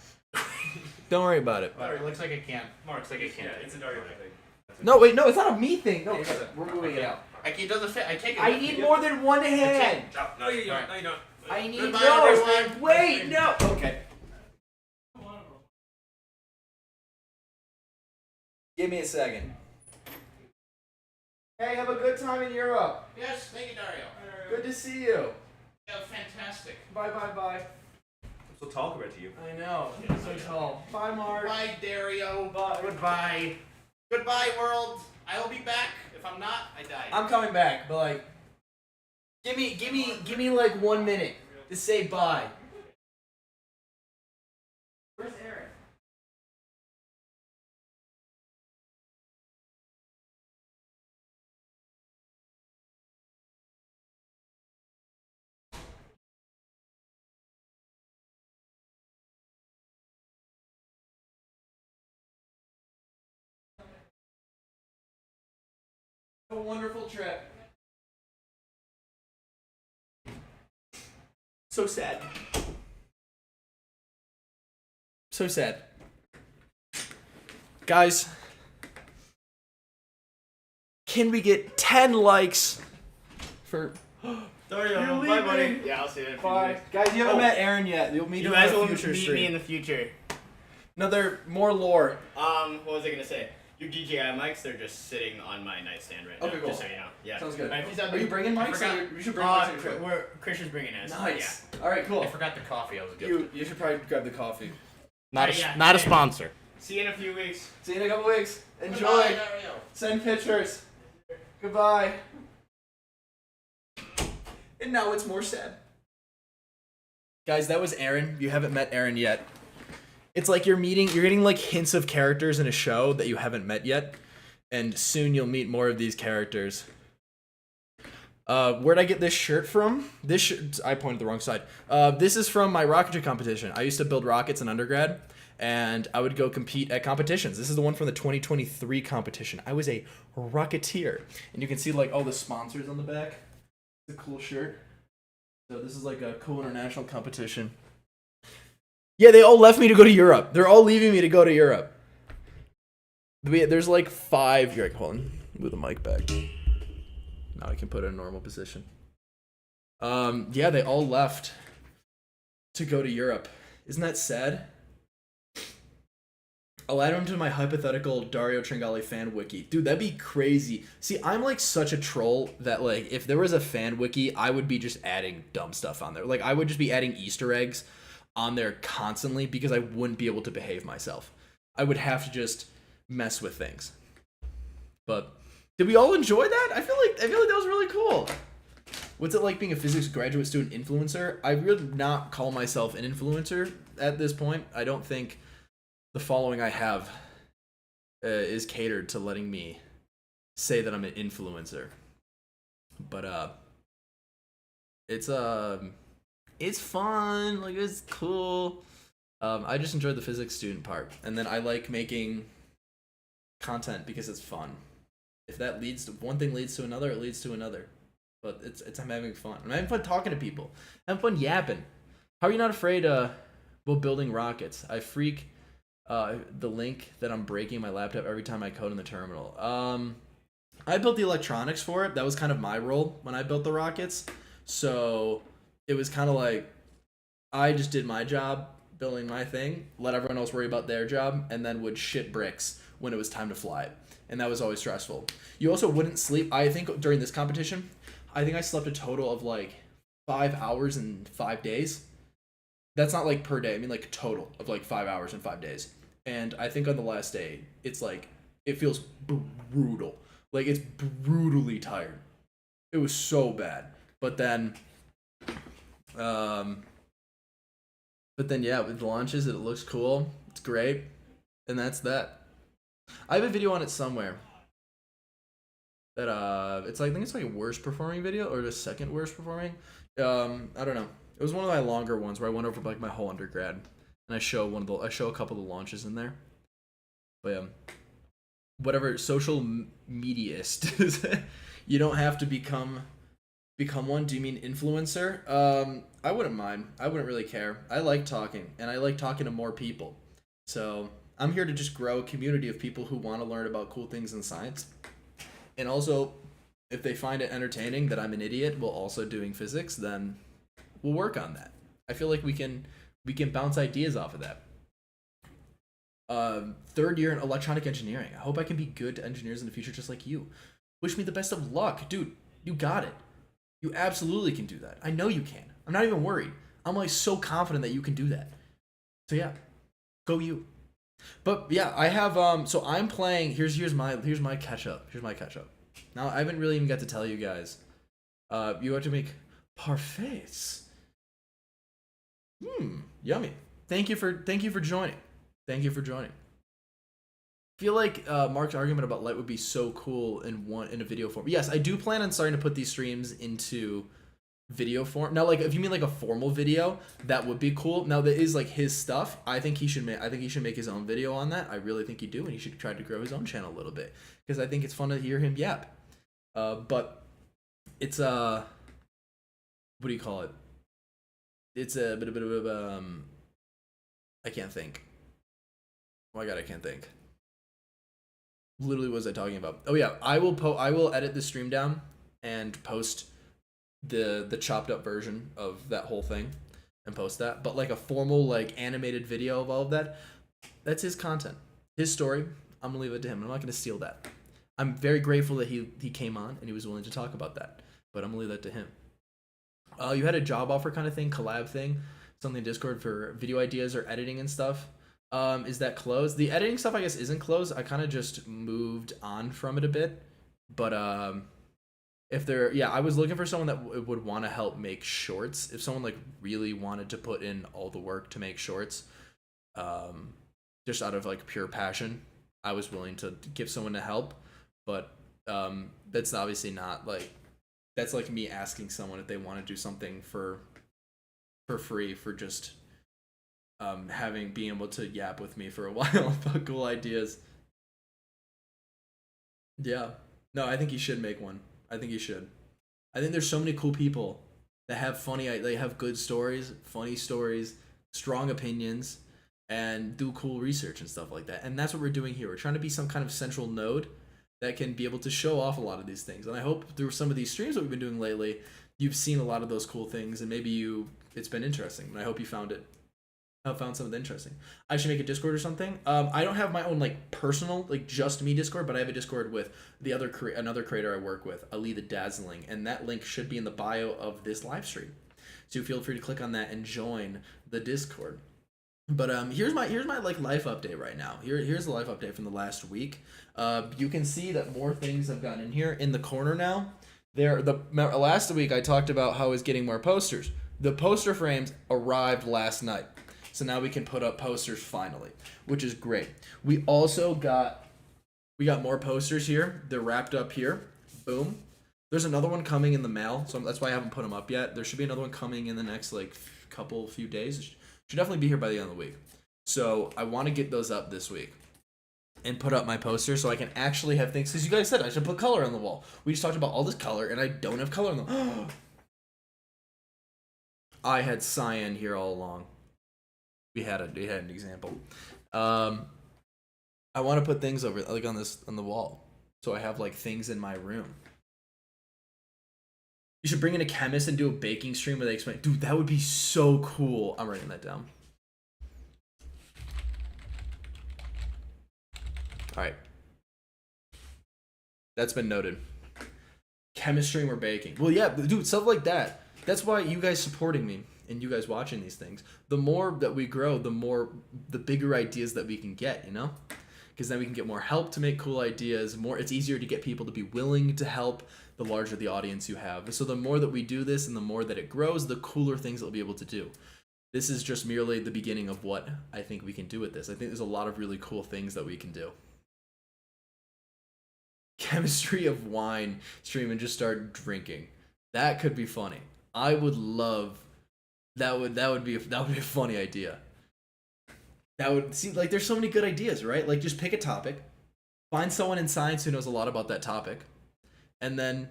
Don't worry about it. It looks like I can't. Mark, Looks like I can't. yeah, it's a Dario thing. No, wait, no, it's not a me thing. No, It is. we're moving it out. It doesn't fit. I take it. I with need me. more than one hand. No, you don't. Alright. No, you don't. I need Goodbye, no. everyone. Wait, no. Okay. Give me a second. Hey, have a good time in Europe. Yes, thank you, Dario. Good to see you. Yeah, fantastic. Bye, bye, bye. I'm so tall compared to you. I know. So tall. Bye, Mark. Bye, Dario. Bye. Goodbye. Goodbye, world. I will be back. If I'm not, I die. I'm coming back, but like, give me like 1 minute to say bye. Where's Aaron? A wonderful trip. So sad. So sad. Guys, can we get 10 likes for Dario, You're bye, buddy. leaving. Yeah, I'll see you in a few Bye. weeks. Guys, you haven't Oh. met Aaron yet. You'll meet You him guys in a will future meet stream. me in the future. No, they're more lore. What was I gonna say? Your DJI mics, they're just sitting on my nightstand right now. Okay, cool. Just so you know. Yeah. Sounds good. Alright, peace out, Are you dude. bringing I mics? forgot- Or you should bring mics. on your trip. we're Christian's bringing us. Nice. All right, cool. I forgot the coffee I was gifted. You should probably grab the coffee. Not a, Yeah. not a sponsor. Yeah. See you in a few weeks. See you in a couple weeks. Enjoy. Goodbye, Dario. Send pictures. Goodbye. And now it's more sad. Guys, that was Aaron. You haven't met Aaron yet. It's like you're getting like hints of characters in a show that you haven't met yet. And soon you'll meet more of these characters. Where'd I get this shirt from? I pointed the wrong side. This is from my rocketry competition. I used to build rockets in undergrad, and I would go compete at competitions. This is the one from the 2023 competition. I was a rocketeer, and you can see like all the sponsors on the back. It's a cool shirt. So this is like a cool international competition. Yeah, they all left me to go to Europe. They're all leaving me to go to Europe. There's like 5. You're like, hold on, move the mic back. Now I can put it in a normal position. Yeah, they all left to go to Europe. Isn't that sad? I'll add him to my hypothetical Dario Tringali fan wiki. Dude, that'd be crazy. See, I'm like such a troll that like if there was a fan wiki, I would be just adding dumb stuff on there. Like I would just be adding Easter eggs on there constantly because I wouldn't be able to behave myself. I would have to just mess with things. But did we all enjoy that? I feel like that was really cool. What's it like being a physics graduate student influencer? I would not call myself an influencer at this point. I don't think the following I have is catered to letting me say that I'm an influencer. But it's fun, like it's cool. I just enjoyed the physics student part, and then I like making content because it's fun. If that leads to one thing leads to another, it leads to another. But I'm having fun. I'm having fun talking to people. I'm having fun yapping. How are you not afraid while building rockets? I freak the link that I'm breaking my laptop every time I code in the terminal. I built the electronics for it. That was kind of my role when I built the rockets. So it was kind of like I just did my job building my thing, let everyone else worry about their job, and then would shit bricks when it was time to fly it. And that was always stressful. You also wouldn't sleep. I think during this competition, I think I slept a total of like 5 hours in 5 days. That's not like per day. I mean like total of like 5 hours in 5 days. And I think on the last day, it's like, it feels brutal. Like it's brutally tired. It was so bad. But then yeah, with the launches, it looks cool. It's great. And that's that. I have a video on it somewhere. That it's like, I think it's like a worst performing video or the second worst performing. I don't know. It was one of my longer ones where I went over like my whole undergrad, and I show a couple of the launches in there. But yeah, whatever social mediaist. You don't have to become one. Do you mean influencer? I wouldn't mind. I wouldn't really care. I like talking, and I like talking to more people. So I'm here to just grow a community of people who want to learn about cool things in science. And also, if they find it entertaining that I'm an idiot while also doing physics, then we'll work on that. I feel like we can bounce ideas off of that. Third year in electronic engineering. I hope I can be good to engineers in the future just like you. Wish me the best of luck. Dude, you got it. You absolutely can do that. I know you can. I'm not even worried. I'm like so confident that you can do that. So yeah, go you. But yeah, I have so I'm playing here's my catch up. Here's my catch up. Now I haven't really even got to tell you guys. You have to make parfaits. Yummy. Thank you for joining. Thank you for joining. I feel like Mark's argument about light would be so cool in a video form. Yes, I do plan on starting to put these streams into video form. Now, like if you mean like a formal video, that would be cool. Now that is like his stuff. I think he should make his own video on that. I really think he do, and he should try to grow his own channel a little bit because I think it's fun to hear him yap. But it's what do you call it? It's a bit of I can't think. Oh my god, I can't think. Literally, what was I talking about? Oh yeah, I will edit the stream down and post the chopped up version of that whole thing and post that. But like a formal like animated video of all of that, that's his content, his story. I'm gonna leave it to him. I'm not gonna steal that. I'm very grateful that he came on and he was willing to talk about that. But I'm gonna leave that to him. You had a job offer kind of thing, collab thing, something in Discord for video ideas or editing and stuff. Is that closed? The editing stuff I guess isn't closed. I kind of just moved on from it a bit. But I was looking for someone that would want to help make shorts. If someone like really wanted to put in all the work to make shorts, just out of like pure passion, I was willing to give someone to help. But that's obviously not like, that's like me asking someone if they want to do something for free for just being able to yap with me for a while about cool ideas. Yeah. No, I think he should make one. I think he should. I think there's so many cool people that have they have good stories, funny stories, strong opinions, and do cool research and stuff like that. And that's what we're doing here. We're trying to be some kind of central node that can be able to show off a lot of these things. And I hope through some of these streams that we've been doing lately, you've seen a lot of those cool things, and maybe it's been interesting. And I hope you found it I found something interesting. I should make a Discord or something. I don't have my own like personal like just me Discord, but I have a Discord with the other another creator I work with, Ali the Dazzling, and that link should be in the bio of this live stream. So feel free to click on that and join the Discord. But here's my like life update right now. Here's the life update from the last week. You can see that more things have gotten in here in the corner now. Last week I talked about how I was getting more posters. The poster frames arrived last night. So now we can put up posters finally, which is great. We also got more posters here. They're wrapped up here. Boom. There's another one coming in the mail, so that's why I haven't put them up yet. There should be another one coming in the next like few days. Should definitely be here by the end of the week. So I want to get those up this week and put up my poster so I can actually have things. Because you guys said I should put color on the wall. We just talked about all this color, and I don't have color on the wall. I had cyan here all along. We had an example. I want to put things over like on the wall, so I have like things in my room. You should bring in a chemist and do a baking stream where they explain. Dude, that would be so cool. I'm writing that down. All right, that's been noted. Chemistry or baking. Well, yeah, dude, stuff like that. That's why you guys supporting me and you guys watching these things, the more that we grow, the bigger ideas that we can get, you know? Because then we can get more help to make cool ideas. It's easier to get people to be willing to help the larger the audience you have. So the more that we do this and the more that it grows, the cooler things that we'll be able to do. This is just merely the beginning of what I think we can do with this. I think there's a lot of really cool things that we can do. Chemistry of wine stream and just start drinking. That could be funny. I would love that would be a funny idea. That would seem like there's so many good ideas, right? Like just pick a topic, find someone in science who knows a lot about that topic, and then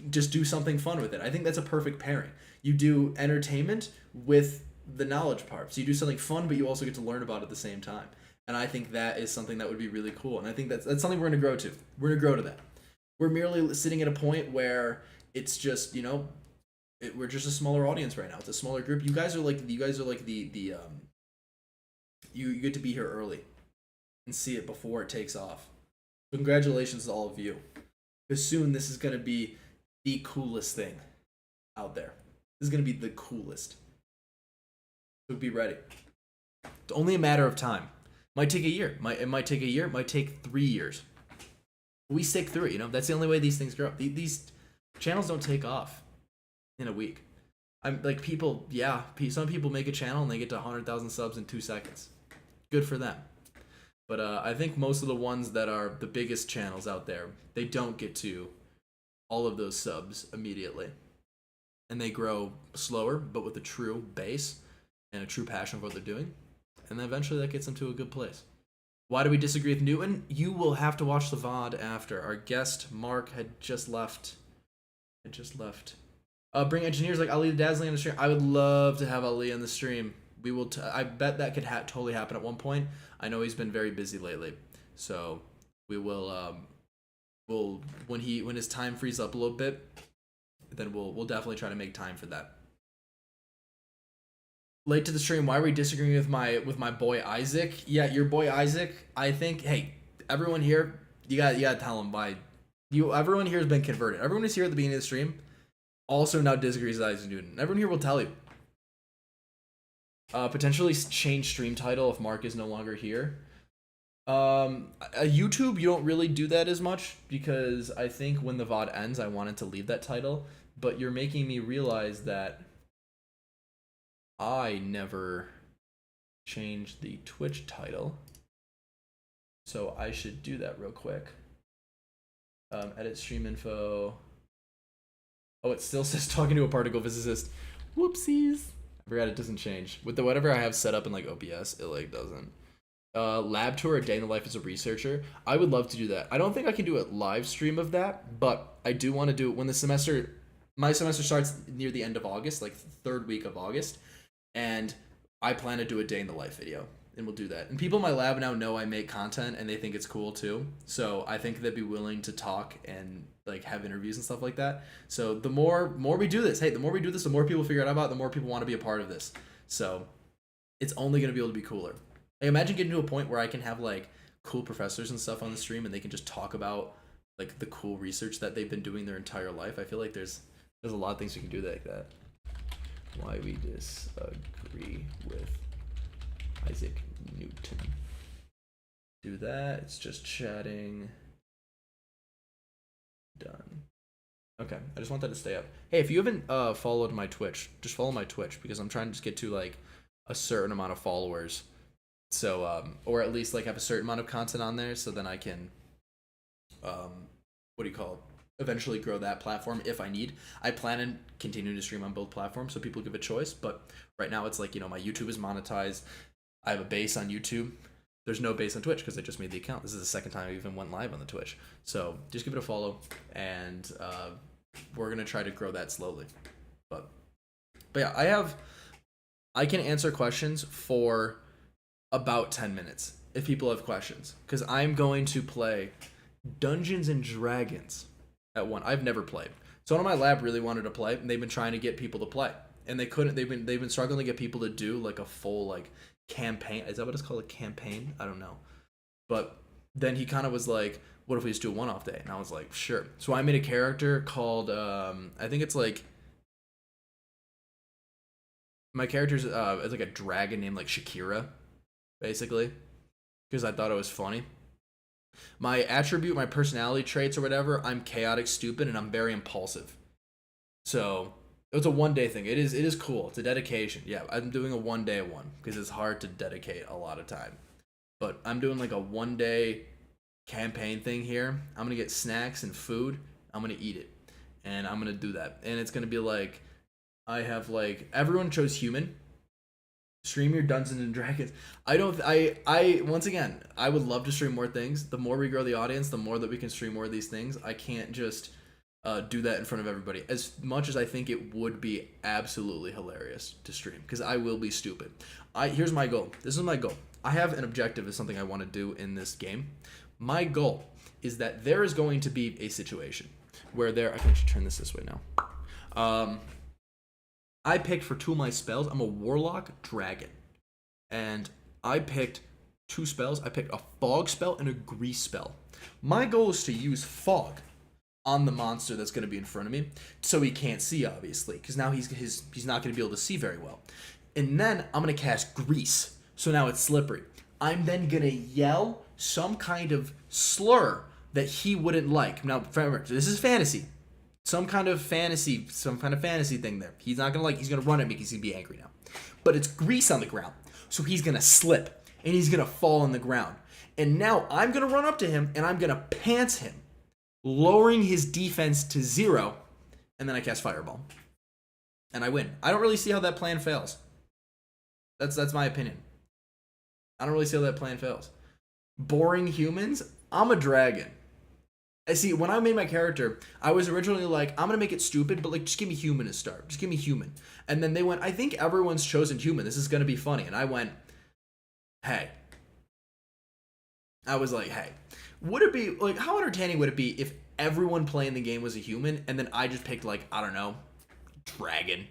just do something fun with it. I think that's a perfect pairing. You do entertainment with the knowledge part. So you do something fun, but you also get to learn about it at the same time. And I think that is something that would be really cool. And I think that's something we're going to grow to. We're going to grow to that. We're merely sitting at a point where it's just, we're just a smaller audience right now. It's a smaller group. You guys are like the you get to be here early and see it before it takes off. So congratulations to all of you. Because soon this is going to be the coolest thing out there. This is going to be the coolest. So be ready. It's only a matter of time. Might take a year. It might take a year. It might take 3 years. We stick through it, That's the only way these things grow. These channels don't take off in a week. I'm like some people make a channel and they get to 100,000 subs in 2 seconds. Good for them. But I think most of the ones that are the biggest channels out there, they don't get to all of those subs immediately. And they grow slower, but with a true base and a true passion for what they're doing. And then eventually that gets them to a good place. Why do we disagree with Newton? You will have to watch the VOD after. Our guest, Mark, had just left. Bring engineers like Ali the Dazzling on the stream. I would love to have Ali on the stream. We will. I bet that could totally happen at one point. I know he's been very busy lately, so we will. When his time frees up a little bit, then we'll definitely try to make time for that. Late to the stream. Why are we disagreeing with my boy Isaac? Yeah, your boy Isaac. I think. Hey, everyone here, you gotta tell him why. Everyone here has been converted. Everyone who's here at the beginning of the stream also now disagrees with Isaac Newton. Everyone here will tell you. Potentially change stream title if Mark is no longer here. YouTube, you don't really do that as much because I think when the VOD ends, I wanted to leave that title. But you're making me realize that I never changed the Twitch title. So I should do that real quick. Edit stream info. Oh, it still says talking to a particle physicist. Whoopsies. I forgot it doesn't change. With whatever I have set up in like OBS, it like doesn't. Lab tour, a day in the life as a researcher. I would love to do that. I don't think I can do a live stream of that, but I do want to do it when my semester starts near the end of August, like third week of August, and I plan to do a day in the life video, and we'll do that. And people in my lab now know I make content, and they think it's cool too. So I think they'd be willing to talk and like have interviews and stuff like that. So the more we do this, the more we do this, the more people figure out about it, the more people want to be a part of this. So it's only gonna be able to be cooler. Like, imagine getting to a point where I can have like cool professors and stuff on the stream, and they can just talk about like the cool research that they've been doing their entire life. I feel like there's a lot of things we can do like that. Why we disagree with Isaac Newton. Do that. It's just chatting. Done. Okay, I just want that to stay up. Hey, if you haven't followed my Twitch, just follow my Twitch, because I'm trying to just get to like a certain amount of followers. So or at least like have a certain amount of content on there, so then I can what do you call it? Eventually grow that platform if I need. I plan on continuing to stream on both platforms so people give a choice, but right now it's like, you know, my YouTube is monetized. I have a base on YouTube. There's no base on Twitch because I just made the account. This is the second time I even went live on the Twitch. So just give it a follow, and we're gonna try to grow that slowly. But yeah, I can answer questions for about 10 minutes if people have questions, because I'm going to play Dungeons and Dragons at one. I've never played. Someone in my lab really wanted to play, and they've been trying to get people to play, and they couldn't. They've been struggling to get people to do like a full like campaign. Is that what it's called? A campaign? I don't know. But then he kind of was like, what if we just do a one-off day? And I was like, sure. So I made a character called I think it's like, my character's it's like a dragon named like Shakira, basically, because I thought it was funny. My attribute, my personality traits or whatever, I'm chaotic, stupid, and I'm very impulsive. So it was a one-day thing. It is cool. It's a dedication. Yeah, I'm doing a one-day one because it's hard to dedicate a lot of time. But I'm doing like a one-day campaign thing here. I'm gonna get snacks and food. I'm gonna eat it, and I'm gonna do that. And it's gonna be like, I have like, everyone chose human. Stream your Dungeons and Dragons. I once again, I would love to stream more things. The more we grow the audience, the more that we can stream more of these things. I can't just do that in front of everybody. As much as I think it would be absolutely hilarious to stream, because I will be stupid. Here's my goal. This is my goal. I have an objective as something I want to do in this game. My goal is that there is going to be a situation where I can turn this way now. I picked for 2 of my spells. I'm a warlock dragon, and I picked 2 spells. I picked a fog spell and a grease spell. My goal is to use fog on the monster that's going to be in front of me, so he can't see, obviously, because now he's not going to be able to see very well. And then I'm going to cast grease, so now it's slippery. I'm then going to yell some kind of slur that he wouldn't like. Now, remember, this is fantasy. Some kind of fantasy thing there. He's not gonna he's gonna run at me because he's gonna be angry now. But it's grease on the ground, so he's gonna slip and he's gonna fall on the ground. And now I'm gonna run up to him and I'm gonna pants him, lowering his defense to 0, and then I cast Fireball. And I win. I don't really see how that plan fails. That's my opinion. I don't really see how that plan fails. Boring humans? I'm a dragon. I see, when I made my character, I was originally like, I'm gonna make it stupid, but like, just give me human to start. Just give me human. And then they went, I think everyone's chosen human. This is gonna be funny. And I went, hey. I was like, hey. Would it be, like, how entertaining would it be if everyone playing the game was a human, and then I just picked, like, I don't know, dragon.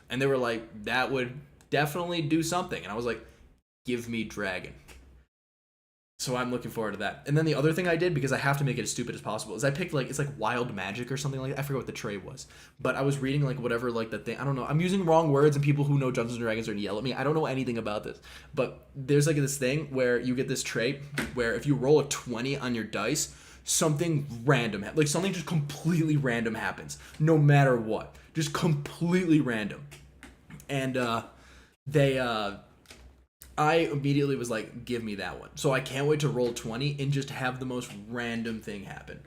And they were like, that would definitely do something. And I was like, give me dragon. So I'm looking forward to that. And then the other thing I did, because I have to make it as stupid as possible, is I picked like, it's like wild magic or something like that. I forget what the trait was. But I was reading like whatever like the thing, I don't know. I'm using wrong words and people who know Dungeons and Dragons are gonna yell at me. I don't know anything about this. But there's like this thing where you get this trait where if you roll a 20 on your dice, something random, like something just completely random happens. No matter what. Just completely random. And I immediately was like, give me that one. So I can't wait to roll 20 and just have the most random thing happen.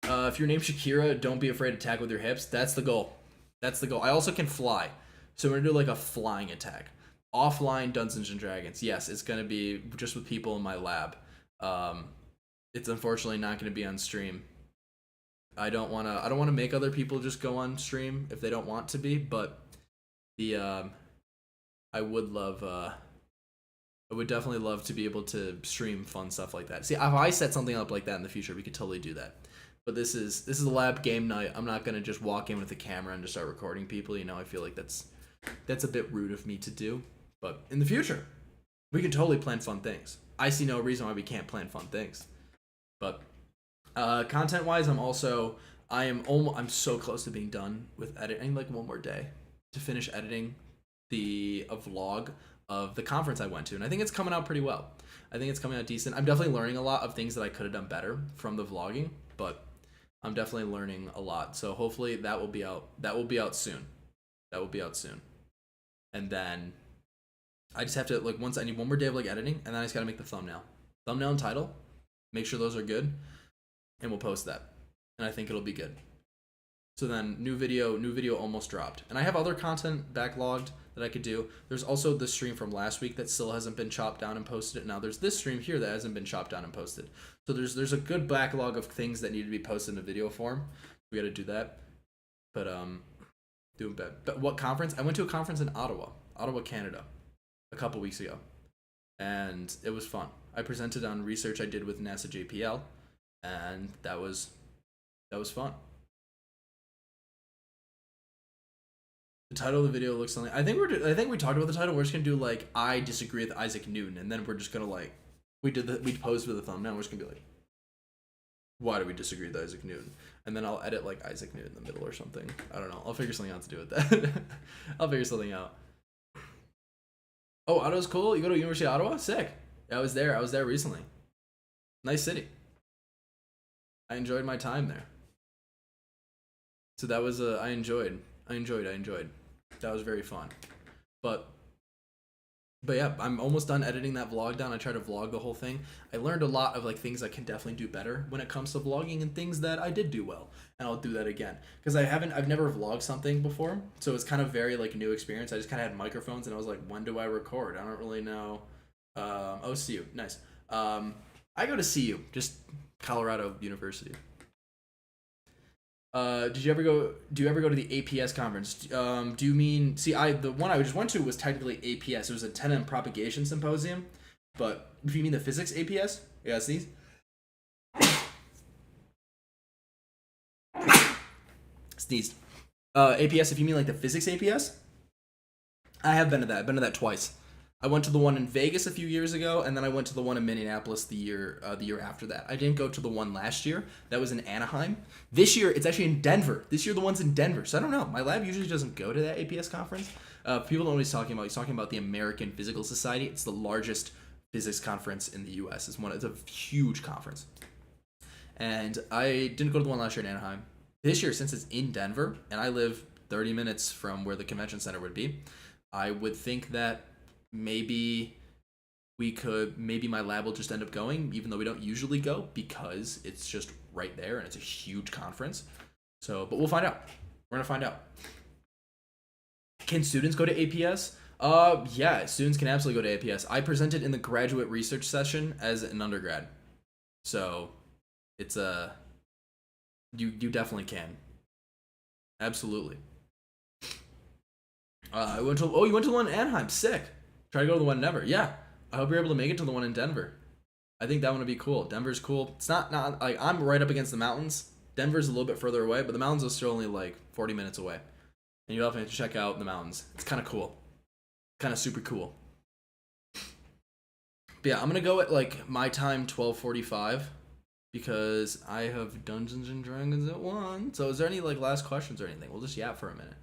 If your name's Shakira, don't be afraid to attack with your hips. That's the goal. That's the goal. I also can fly. So we're going to do like a flying attack. Offline Dungeons and Dragons. Yes, it's going to be just with people in my lab. It's unfortunately not going to be on stream. I don't want to make other people just go on stream if they don't want to be, but I would definitely love to be able to stream fun stuff like that. See, if I set something up like that in the future, we could totally do that. But this is a lab game night. I'm not gonna just walk in with a camera and just start recording people. You know, I feel like that's a bit rude of me to do. But in the future, we can totally plan fun things. I see no reason why we can't plan fun things. But content wise, I'm so close to being done with editing. Like one more day to finish editing a vlog of the conference I went to, and I think it's coming out pretty well. I think it's coming out decent. I'm definitely learning a lot of things that I could have done better from the vlogging, but I'm definitely learning a lot. So hopefully that will be out. That will be out soon. And then I just have to I need one more day of editing, and then I just gotta make the thumbnail and title, make sure those are good, and we'll post that. And I think it'll be good. So then new video almost dropped, and I have other content backlogged that I could do. There's also the stream from last week that still hasn't been chopped down and posted. Now there's this stream here that hasn't been chopped down and posted. So there's a good backlog of things that need to be posted in a video form. We got to do that. But doing bad. But what conference? I went to a conference in Ottawa, Canada, a couple weeks ago, and it was fun. I presented on research I did with NASA JPL, and that was fun. The title of the video looks something. I think we talked about the title. We're just gonna do I disagree with Isaac Newton, and then we're just gonna we posed with a thumbnail. We're just gonna be why do we disagree with Isaac Newton? And then I'll edit Isaac Newton in the middle or something. I don't know. I'll figure something out to do with that. I'll figure something out. Oh, Ottawa's cool. You go to University of Ottawa? Sick. Yeah, I was there recently. Nice city. I enjoyed my time there. So that was I enjoyed. That was very fun. But yeah, I'm almost done editing that vlog down. I try to vlog the whole thing. I learned a lot of things I can definitely do better when it comes to vlogging, and things that I did do well. And I'll do that again. Because I've never vlogged something before. So it's kind of very new experience. I just kind of had microphones, and I was like, when do I record? I don't really know. Oh, CU. Nice. I go to CU, just Colorado University. Do you ever go to the APS conference? Do you mean, the one I just went to was technically APS. It was a Antenna and Propagation Symposium. But if you mean the physics APS, yeah, it's these. Sneezed. APS, if you mean the physics APS, I have been to that. I've been to that twice. I went to the one in Vegas a few years ago, and then I went to the one in Minneapolis the year after that. I didn't go to the one last year. That was in Anaheim. This year, it's actually in Denver. This year, the one's in Denver. So I don't know. My lab usually doesn't go to that APS conference. People don't know what he's talking about. He's talking about the American Physical Society. It's the largest physics conference in the U.S. It's a huge conference. And I didn't go to the one last year in Anaheim. This year, since it's in Denver, and I live 30 minutes from where the convention center would be, I would think that maybe my lab will just end up going, even though we don't usually go, because it's just right there and it's a huge conference. So, but we'll find out. We're gonna find out. Can students go to APS? Yeah, students can absolutely go to APS. I presented in the graduate research session as an undergrad, so it's you definitely can. Absolutely. You went to the one in Anaheim. Sick. Try to go to the one in Denver. Yeah. I hope you're able to make it to the one in Denver. I think that one would be cool. Denver's cool. It's not I'm right up against the mountains. Denver's a little bit further away, but the mountains are still only 40 minutes away. And you definitely have to check out the mountains. It's kind of cool. Kind of super cool. But yeah, I'm going to go at my time 12:45 because I have Dungeons and Dragons at 1. So is there any last questions or anything? We'll just yap for a minute.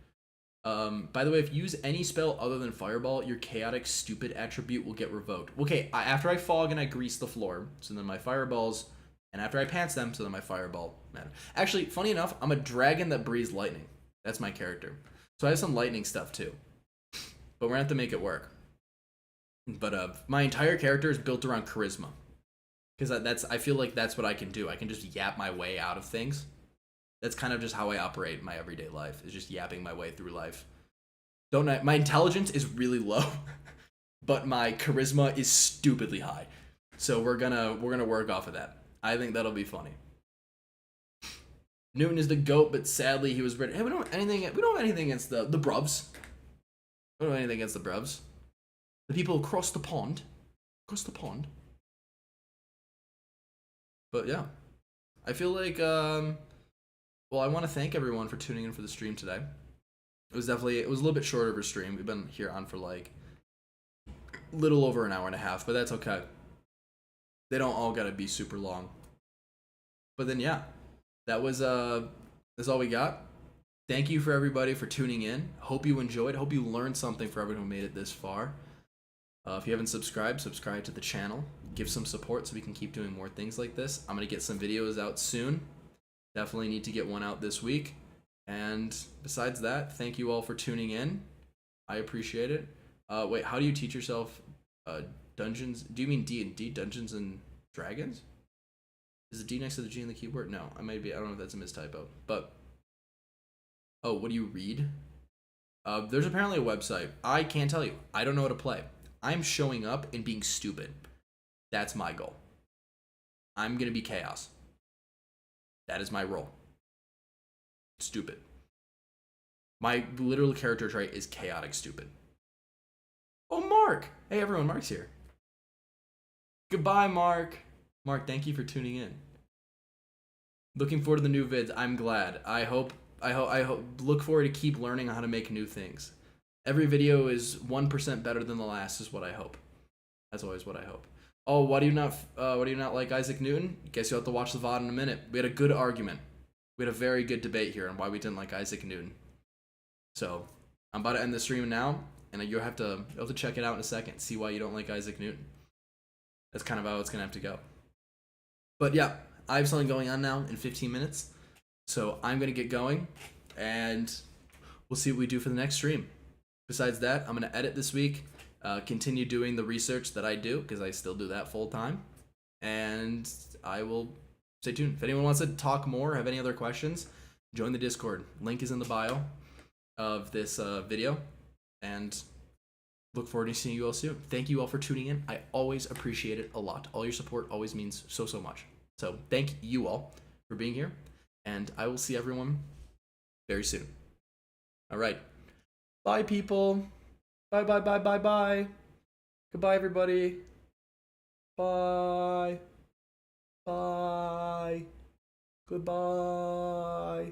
By the way, if you use any spell other than Fireball, your chaotic stupid attribute will get revoked. Okay, after I fog and I grease the floor, so then my fireballs, and after I pants them, so then my fireball matter. Actually, funny enough, I'm a dragon that breathes lightning. That's my character. So I have some lightning stuff too. But we're gonna have to make it work. But my entire character is built around charisma. Because I feel like that's what I can do. I can just yap my way out of things. That's kind of just how I operate in my everyday life, is just yapping my way through life. My intelligence is really low, but my charisma is stupidly high. So we're gonna work off of that. I think that'll be funny. Newton is the GOAT, but sadly he was British. Hey, we don't have anything against the bruvs. We don't have anything against the bruvs. The people across the pond. But yeah. I feel like well, I want to thank everyone for tuning in for the stream today. It was a little bit shorter of a stream. We've been here on for little over an hour and a half, but that's okay. They don't all gotta be super long. But then yeah, that's all we got. Thank you for everybody for tuning in. Hope you enjoyed. Hope you learned something for everyone who made it this far. If you haven't subscribed, subscribe to the channel. Give some support so we can keep doing more things like this. I'm going to get some videos out soon. Definitely need to get one out this week. And besides that, thank you all for tuning in. I appreciate it. Wait, how do you teach yourself dungeons? Do you mean D&D, Dungeons and Dragons? Is the D next to the G in the keyboard? No, I don't know if that's a mistypo. But, oh, what do you read? There's apparently a website. I can't tell you. I don't know how to play. I'm showing up and being stupid. That's my goal. I'm going to be chaos. That is my role. Stupid. My literal character trait is chaotic stupid. Oh, Mark! Hey, everyone, Mark's here. Goodbye, Mark. Mark, thank you for tuning in. Looking forward to the new vids. I'm glad. I hope. Look forward to keep learning how to make new things. Every video is 1% better than the last, is what I hope. That's always what I hope. Oh, why do you not like Isaac Newton? Guess you'll have to watch the VOD in a minute. We had a good argument. We had a very good debate here on why we didn't like Isaac Newton. So, I'm about to end the stream now, and you'll have to check it out in a second. See why you don't like Isaac Newton. That's kind of how it's gonna have to go. But yeah, I have something going on now in 15 minutes, so I'm gonna get going, and we'll see what we do for the next stream. Besides that, I'm going to edit this week, continue doing the research that I do, because I still do that full time, and I will stay tuned. If anyone wants to talk more, have any other questions, join the Discord. Link is in the bio of this video, and look forward to seeing you all soon. Thank you all for tuning in. I always appreciate it a lot. All your support always means so, so much. So thank you all for being here, and I will see everyone very soon. All right. Bye, people. Bye, bye, bye, bye, bye. Goodbye, everybody. Bye. Bye. Goodbye.